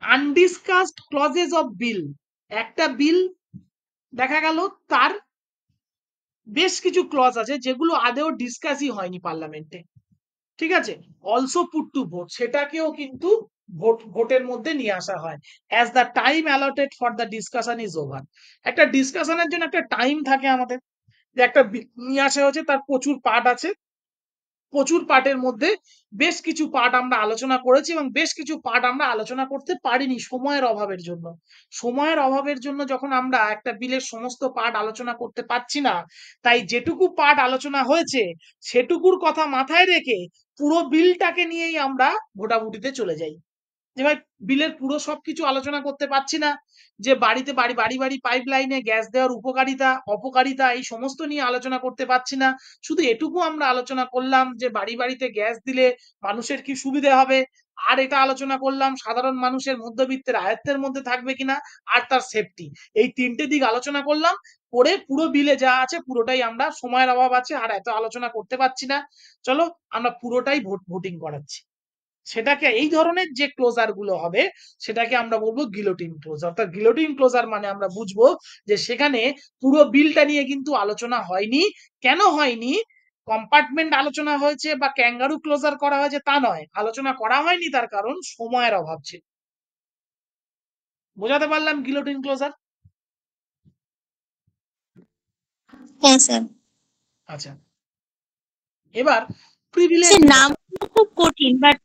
আনডিসকাসড ক্লজেস অফ বিল। একটা বিল দেখা গেল তার বেশ কিছু ক্লজ আছে যেগুলো আদেও ডিসকাসই হয়নি পার্লামেন্টে, ঠিক আছে? অলসো পুট টু ভোট, সেটাকেও কিন্তু ভোটের মধ্যে নিয়ে আসা হয় as the time allotted for the discussion is over. একটা ডিসকাশনের জন্য একটা টাইম থাকে আমাদের, যে একটা নিয়ে আসা হয়েছে, তার প্রচুর পার্ট আছে, প্রচুর পার্টের মধ্যে বেশ কিছু পার্ট আমরা আলোচনা করেছি এবং বেশ কিছু পার্ট আমরা আলোচনা করতে পারিনি সময়ের অভাবের জন্য। সময়ের অভাবের জন্য যখন আমরা একটা বিলের সমস্ত পার্ট আলোচনা করতে পারছি না, তাই যেটুকু পার্ট আলোচনা হয়েছে সেটুকুর কথা মাথায় রেখে পুরো বিলটাকে নিয়েই আমরা ভোটাভুটিতে চলে যাই। এবার বিলের পুরো সবকিছু আলোচনা করতে পারছি না, যে বাড়িতে বাড়ি বাড়ি বাড়ি পাইপ লাইনে গ্যাস দেওয়ার উপকারিতা অপকারিতা এই সমস্ত নিয়ে আলোচনা করতে পারছি না, শুধু এটুকু আমরা আলোচনা করলাম যে বাড়ি বাড়িতে গ্যাস দিলে মানুষের কি সুবিধে হবে, আর এটা আলোচনা করলাম সাধারণ মানুষের মধ্যবিত্তের আয়ত্তের মধ্যে থাকবে কিনা, আর তার সেফটি। এই 3টে দিক আলোচনা করলাম, করে পুরো বিলে যা আছে পুরোটাই আমরা, সময়ের অভাব আছে আর এত আলোচনা করতে পারছি না, চলো আমরা পুরোটাই ভোটিং করাচ্ছি। সেটাকে এই ধরনের যে ক্লোজার গুলো হবে সেটাকে আমরা বলবো গিলোটিন ক্লোজার। অর্থাৎ গিলোটিন ক্লোজার মানে আমরা বুঝবো যে সেখানে পুরো বিলটা নিয়ে কিন্তু আলোচনা হয়নি। কেন হয়নি? কম্পার্টমেন্ট আলোচনা হয়েছে বা ক্যাঙ্গারু ক্লোজার করা হয়েছে তা নয়, আলোচনা করা হয়নি তার কারণ সময়ের অভাব ছিল। বোঝাতে পারলাম গিলোটিন ক্লোজার? হ্যাঁ স্যার। আচ্ছা, এবার প্রিভিলেজ। স্যার নামগুলো খুব কঠিন বাট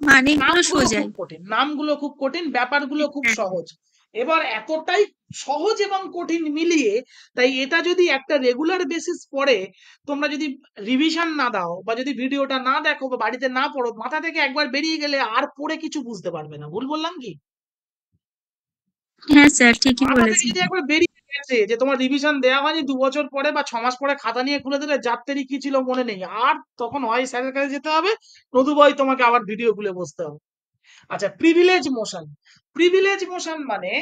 মানেগুলো নামগুলো সোজাই। খুব কঠিন, নামগুলো খুব কঠিন, ব্যাপারগুলো খুব হ্যাঁ। সহজ। এবার এতটাই সহজ এবং কঠিন মিলিয়ে, তাই এটা যদি একটা রেগুলার বেসিস পড়ে, তোমরা যদি রিভিশন না দাও বা যদি ভিডিওটা না দেখো বা বাড়িতে না পড়ো, মাথা থেকে একবার বেরিয়ে গেলে আর পড়ে কিছু বুঝতে পারবে না। ভুল বললাম কি? হ্যাঁ স্যার ঠিকই মাথা থেকে বলেছেন। যদি একবার বেরিয়ে গেছে যে তোমার রিভিশন দেওয়া হয়নি, 2 বছর পরে বা 6 মাস পরে খাতা নিয়ে খুলে দিলে যাত্রী কি ছিল মনে নেই, আর তখন হয় স্যারের কাছে যেতে হবে, নতুবা তোমাকে আবার ভিডিও খুলে বসতে হবে। আচ্ছা, প্রিভিলেজ মোশন। প্রিভিলেজ মোশন মানে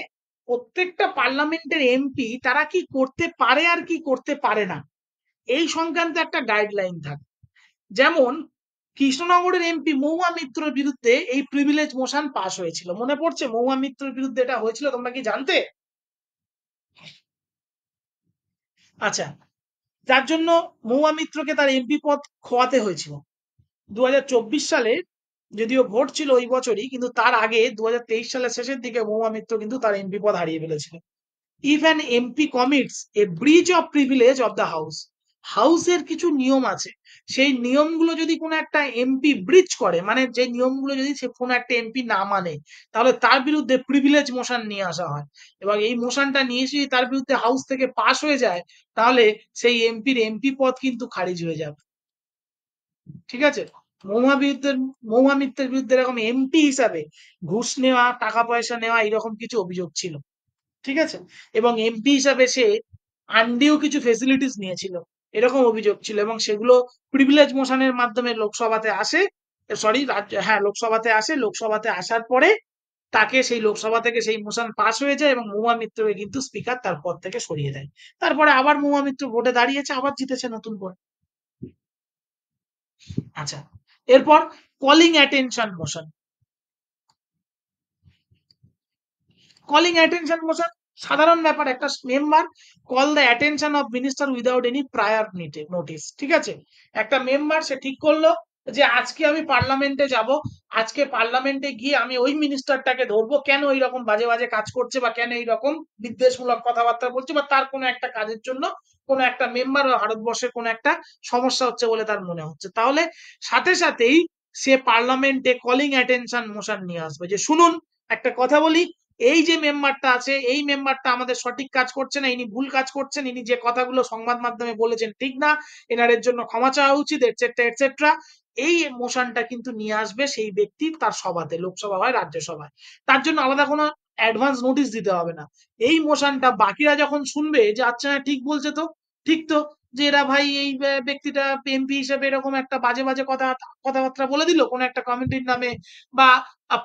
প্রত্যেকটা পার্লামেন্টের এমপি তারা কি করতে পারে আর কি করতে পারে না, এই সংক্রান্ত একটা গাইডলাইন থাকে। যেমন কৃষ্ণনগরের এমপি মহুয়া মিত্রর বিরুদ্ধে এই প্রিভিলেজ মোশন পাস হয়েছিল, মনে পড়ছে? মহুয়া মিত্রর বিরুদ্ধে এটা হয়েছিল, তোমরা কি জানতে? আচ্ছা, যার জন্য মহুয়া মিত্রকে তার এমপি পদ খোয়াতে হয়েছিল 2024 সালে, যদিও ভোট ছিল ওই বছরই, কিন্তু তার আগে 2023 সালের শেষের দিকে মহুয়া মিত্র কিন্তু তার এমপি পদ হারিয়ে ফেলেছিল। If an MP commits a breach of privilege of the house, হাউসের কিছু নিয়ম আছে, সেই নিয়মগুলো যদি কোনো একটা এমপি ব্রিচ করে, মানে যে নিয়মগুলো যদি সে কোনো একটা এমপি না মানে, তাহলে তার বিরুদ্ধে প্রিভিলেজ মোশন নিয়ে আসা হয়, এবং এই মোশনটা নিয়ে এসে তার বিরুদ্ধে হাউস থেকে পাস হয়ে যায়, তাহলে সেই এমপির এমপি পদ কিন্তু খারিজ হয়ে যাবে। ঠিক আছে? মহুয়া মিত্রের বিরুদ্ধে এরকম এমপি হিসাবে ঘুষ নেওয়া, টাকা পয়সা নেওয়া, এরকম কিছু অভিযোগ ছিল। ঠিক আছে? এবং এমপি হিসাবে সে আনডিউ কিছু ফেসিলিটিস নিয়েছিল, এরকম অভিযোগ ছিল, এবং সেগুলো প্রিভিলেজ মোশনের মাধ্যমে লোকসভাতে আসে, সরি হ্যাঁ লোকসভাতে আসে, লোকসভাতে আসার পরে তাকে সেই লোকসভা থেকে সেই মোশন পাস হয়ে যায়, এবং মহুয়া মিত্রকে কিন্তু স্পিকার তার পদ থেকে সরিয়ে দেয়। তারপরে আবার মহুয়া মিত্র ভোটে দাঁড়িয়েছে, আবার জিতেছে নতুন করে। আচ্ছা, এরপর calling attention motion. Calling attention motion সাধারণ ব্যাপার, একটা member call the attention of minister without any prior notice. ঠিক আছে? একটা মেম্বার সে ঠিক করলো যে আজকে আমি পার্লামেন্টে যাব, আজকে পার্লামেন্টে গিয়ে আমি ওই মিনিস্টারটাকে ধরবো, কেন এইরকম বাজে বাজে কাজ করছে, বা কেন এইরকম বিদ্বেষমূলক কথাবার্তা বলছে, বা তার কোনো একটা কাজের জন্য কোনো একটা মেম্বার বা ভারতবর্ষের কোনো একটা সমস্যা হচ্ছে বলে তার মনে হচ্ছে, তাহলে সাথে সাথেই সে পার্লামেন্টে কলিং অ্যাটেনশন মোশন নিয়ে আসবে, যে শুনুন একটা কথা বলি, এই যে মেম্বারটা আছে, এই মেম্বারটা আমাদের সঠিক কাজ করছে না, ইনি ভুল কাজ করছেন, ইনি যে কথাগুলো সংবাদ মাধ্যমে বলেছেন ঠিক না, এনারের জন্য ক্ষমা চাওয়া উচিত, এটসেট্রা এটসেট্রা। এই মোশনটা কিন্তু নিয়ে আসবে সেই ব্যক্তি তার সভাতে, লোকসভা হয় রাজ্যসভায়, তার জন্য আলাদা কোনো অ্যাডভান্স নোটিশ দিতে হবে না। এই মোশনটা বাকিরা যখন শুনবে যে আচ্ছা ঠিক বলছে তো, ঠিক তো, যে এরা ভাই এই ব্যক্তিটা এমপি হিসেবে এরকম একটা বাজে বাজে কথাবার্তা বলে দিল কোনো একটা কমিটির নামে, বা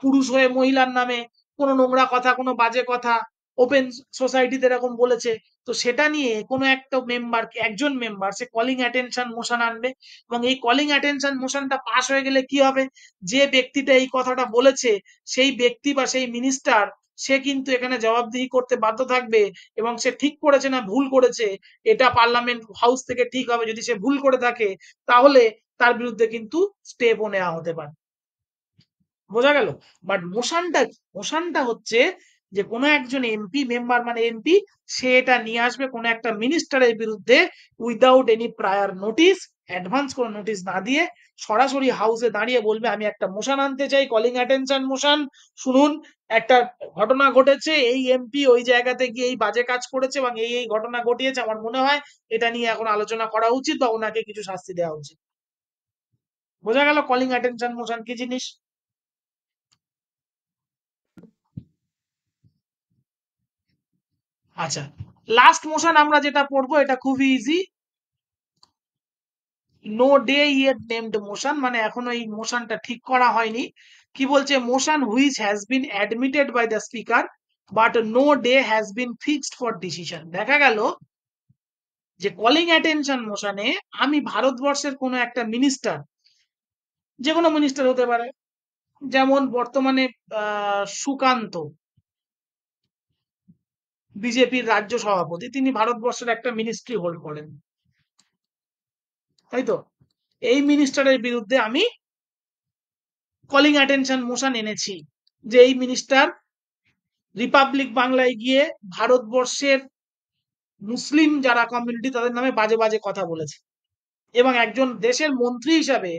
পুরুষ হয়ে মহিলার নামে কোনো নোংরা কথা, কোনো বাজে কথা ওপেন সোসাইটিতে এরকম বলেছে, তো সেটা নিয়ে কোনো একটা মেম্বার, একজন মেম্বার সে কলিং অ্যাটেনশন মোশন আনবে, এবং এই কলিং অ্যাটেনশন মোশনটা পাস হয়ে গেলে কি হবে, যে ব্যক্তিটা এই কথাটা বলেছে সেই ব্যক্তি বা সেই মিনিস্টার সে কিন্তু এখানে জবাবদিহি করতে বাধ্য থাকবে, এবং সে ঠিক করেছে না ভুল করেছে এটা পার্লামেন্ট হাউস থেকে ঠিক হবে, যদি সে ভুল করে থাকে তাহলে তার বিরুদ্ধে কিন্তু স্টেপও নেওয়া হতে পারে। বোঝা গেল? বাট মোশনটা হচ্ছে যে কোনো একজন এমপি মেম্বার, মানে এমপি, সে এটা নিয়ে আসবে কোনো একটা মিনিস্টারের বিরুদ্ধে without any prior notice, advance কোনো নোটিস না দিয়ে সরাসরি হাউসে দাঁড়িয়ে বলবে আমি একটা মোশন আনতে চাই, কলিং অ্যাটেনশন মোশন। শুনুন, একটা ঘটনা ঘটেছে, এই এমপি ওই জায়গাতে গিয়ে এই বাজে কাজ করেছে এবং এই ঘটনা ঘটিয়েছে, আমার মনে হয় এটা নিয়ে এখন আলোচনা করা উচিত বা ওনাকে কিছু শাস্তি দেওয়া উচিত। বোঝা গেল কলিং অ্যাটেনশন মোশন কি জিনিস? আচ্ছা, লাস্ট মোশন আমরা যেটা পড়বো এটা খুবই easy, no day yet named motion, মানে এখনো এই মোশনটা ঠিক করা হয়নি। কি বলছে? Motion which has been admitted by the speaker but no day has been fixed for decision. দেখা গেল যে কলিং অ্যাটেনশন মোশনে আমি ভারতবর্ষের কোনো একটা মিনিস্টার, যে কোনো মিনিস্টার হতে পারে, যেমন বর্তমানে সুকান্ত বিজেপির রাজ্য সভাপতি, তিনি ভারতবর্ষের একটা মিনিস্ট্রি হোল্ড করেন, তাই তো? এই মিনিস্টারের বিরুদ্ধে আমি কলিং অ্যাটেনশন মোশন এনেছি যে এই মিনিস্টার রিপাবলিক বাংলায় গিয়ে ভারতবর্ষের মুসলিম যারা কমিউনিটি তাদের নামে বাজে বাজে কথা বলেছে, এবং একজন দেশের মন্ত্রী হিসাবে,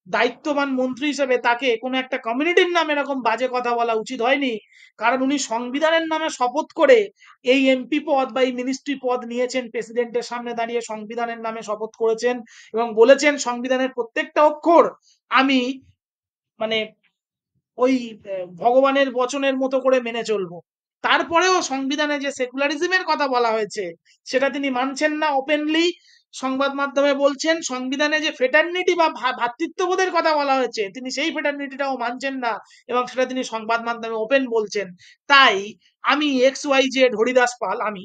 দায়িত্ববান মন্ত্রী হিসাবে তাকে কোনো একটা কমিউনিটির নামে এরকম বাজে কথা বলা উচিত হয়নি, কারণ উনি সংবিধানের নামে শপথ করে এই এমপি পদ বা এই মিনিস্ট্রি পদ নিয়েছেন, প্রেসিডেন্টের সামনে দাঁড়িয়ে সংবিধানের নামে শপথ করেছেন এবং বলেছেন সংবিধানের প্রত্যেকটা অক্ষর আমি মানে ওই ভগবানের বচনের মতো করে মেনে চলবো। তারপরেও সংবিধানে যে সেকুলারিজমের কথা বলা হয়েছে সেটা তিনি মানছেন না, ওপেনলি সংবাদ মাধ্যমে বলছেন। সংবিধানে যে ফ্রেটার্নিটি বা ভ্রাতৃত্ববোধের কথা বলা হয়েছে তিনি সেই ফ্রেটার্নিটিটাও মানছেন না, এবং সেটা তিনি সংবাদ মাধ্যমে ওপেন বলছেন। তাই আমি XYZ হরিদাস পাল, আমি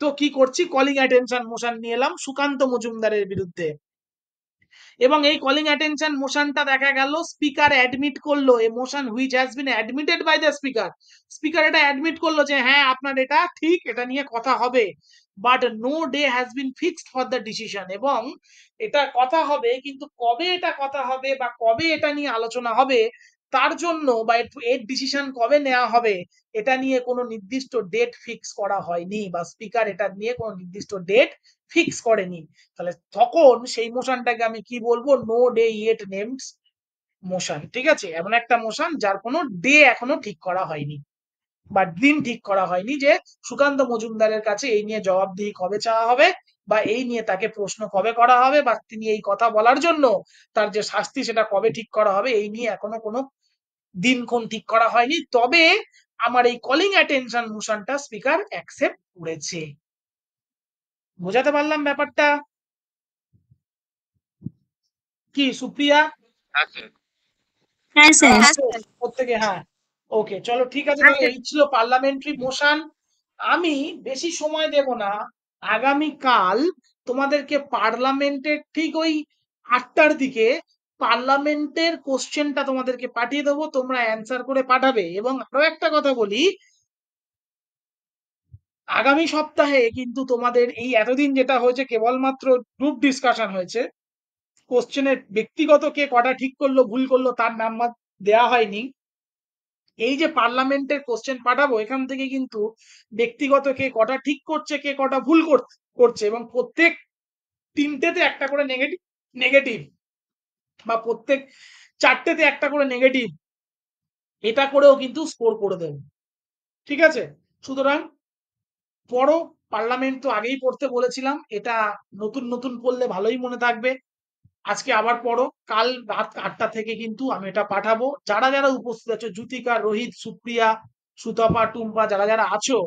তো কি করছি, কলিং অ্যাটেনশন মোশন নিয়ে এলাম সুকান্ত মজুমদারের বিরুদ্ধে, এবং এই কলিং অ্যাটেনশন মোশনটা দেখা গেল স্পিকার অ্যাডমিট করলো, a motion which has been admitted by the speaker, speaker এটা অ্যাডমিট করলো যে হ্যাঁ আপনার এটা ঠিক, এটা নিয়ে কথা হবে, but no day has been fixed for the decision, এবং এটা কথা হবে কিন্তু কবে এটা কথা হবে বা কবে এটা নিয়ে আলোচনা হবে তার জন্য বা এর ডিসিশন কবে নেওয়া হবে এটা নিয়ে কোনো নির্দিষ্ট ডেট ফিক্স করা হয়নি, বা স্পিকার এটা নিয়ে কোনো নির্দিষ্ট ডেট ফিক্স করেনি। তাহলে তখন সেই মোশনটাকে আমি কি বলবো, no day yet named motion. ঠিক আছে, এমন একটা মোশন যার কোনো ডে এখনো ঠিক করা হয়নি বা দিন ঠিক করা হয়নি যে সুকান্ত মজুমদারের কাছে এই নিয়ে জবাবদিহি কবে চাওয়া হবে বা এই নিয়ে তাকে প্রশ্ন কবে করা হবে বা তিনি এই কথা বলার জন্য তার যে শাস্তি সেটা কবে ঠিক করা হবে, এই নিয়ে এখনো কোনো দিনক্ষণ ঠিক করা হয়নি। তবে আমার এই কলিং অ্যাটেনশন মোশনটা স্পিকার অ্যাকসেপ্ট করেছে। বোঝাতে পারলাম ব্যাপারটা? কি সুপ্রিয়া? হ্যাঁ স্যার। হ্যাঁ স্যার। প্রত্যেকে হ্যাঁ, ওকে চলো ঠিক আছে, তাহলে এই ছিল পার্লামেন্টারি মোশন। আমি বেশি সময় দেব না, আগামীকাল তোমাদেরকে পার্লামেন্টের ঠিক ওই 8টার দিকে পার্লামেন্টের কোশ্চেনটা তোমাদেরকে পাঠিয়ে দেবো, তোমরা অ্যান্সার করে পাঠাবে। এবং আরো একটা কথা বলি, আগামী সপ্তাহে কিন্তু তোমাদের এই এতদিন যেটা হয়েছে কেবলমাত্র গ্রুপ ডিসকাশন হয়েছে, কোশ্চেনের ব্যক্তিগত কে কটা ঠিক করলো ভুল করলো তার নাম্বার দেওয়া হয়নি। এই যে পার্লামেন্টের কোশ্চেন পাঠাবো এখান থেকে কিন্তু ব্যক্তিগত কে কটা ঠিক করছে কে কটা ভুল করছে এবং প্রত্যেক তিনটেতে একটা করে নেগেটিভ বা প্রত্যেক চারটেতে একটা করে নেগেটিভ, এটা করেও কিন্তু স্কোর করে দেবে। ঠিক আছে, সুতরাং পড়ো, পার্লামেন্ট তো আগেই পড়তে বলেছিলাম, এটা নতুন নতুন পড়লে ভালোই মনে থাকবে। আজকে আবার পড়ো, কাল রাত 8টা থেকে কিন্তু আমি এটা পাঠাবো। যারা যারা উপস্থিত আছো, জ্যোতিকা, রোহিত, সুপ্রিয়া, সুতপা, টুম্পা, যারা যারা আছো,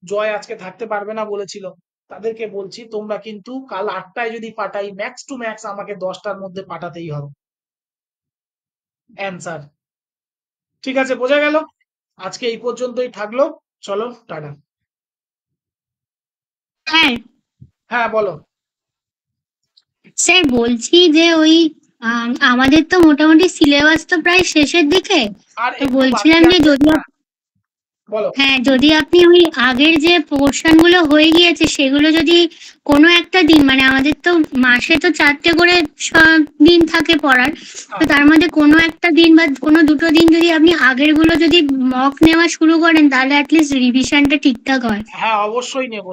জয় আজকে থাকতে পারবে না বলেছিল, তাদেরকে বলছি তোমরা কিন্তু কাল 8টায় যদি পাঠাই ম্যাক্স টু ম্যাক্স আমাকে 10টার মধ্যে পাঠাতেই হবে অ্যান্সার। ঠিক আছে, বোঝা গেল? আজকে এই পর্যন্তই থাকলো, চলো টাটা। হ্যাঁ হ্যাঁ বলো। স্যার, বলছি যে ওই আমাদের তো মোটামুটি সিলেবাস তো প্রায় শেষের দিকে, আর তো একটু বলছিলাম বাকি যে আছে। যদি বলো। হ্যাঁ, যদি আপনি ওই আগের যে পোর্শন গুলো হয়ে গিয়েছে সেগুলো যদি কোনো একটা দিন, মানে আমাদের তো মাসে তো 4টে করে দিন থাকে পড়ার, তো তার মধ্যে কোনো একটা দিন বা কোনো দুটো দিন যদি আপনি আগের গুলো যদি মক নেওয়া শুরু করেন তাহলে অ্যাটলিস্ট রিভিশনটা ঠিকঠাক হয়। হ্যাঁ অবশ্যই নেবো।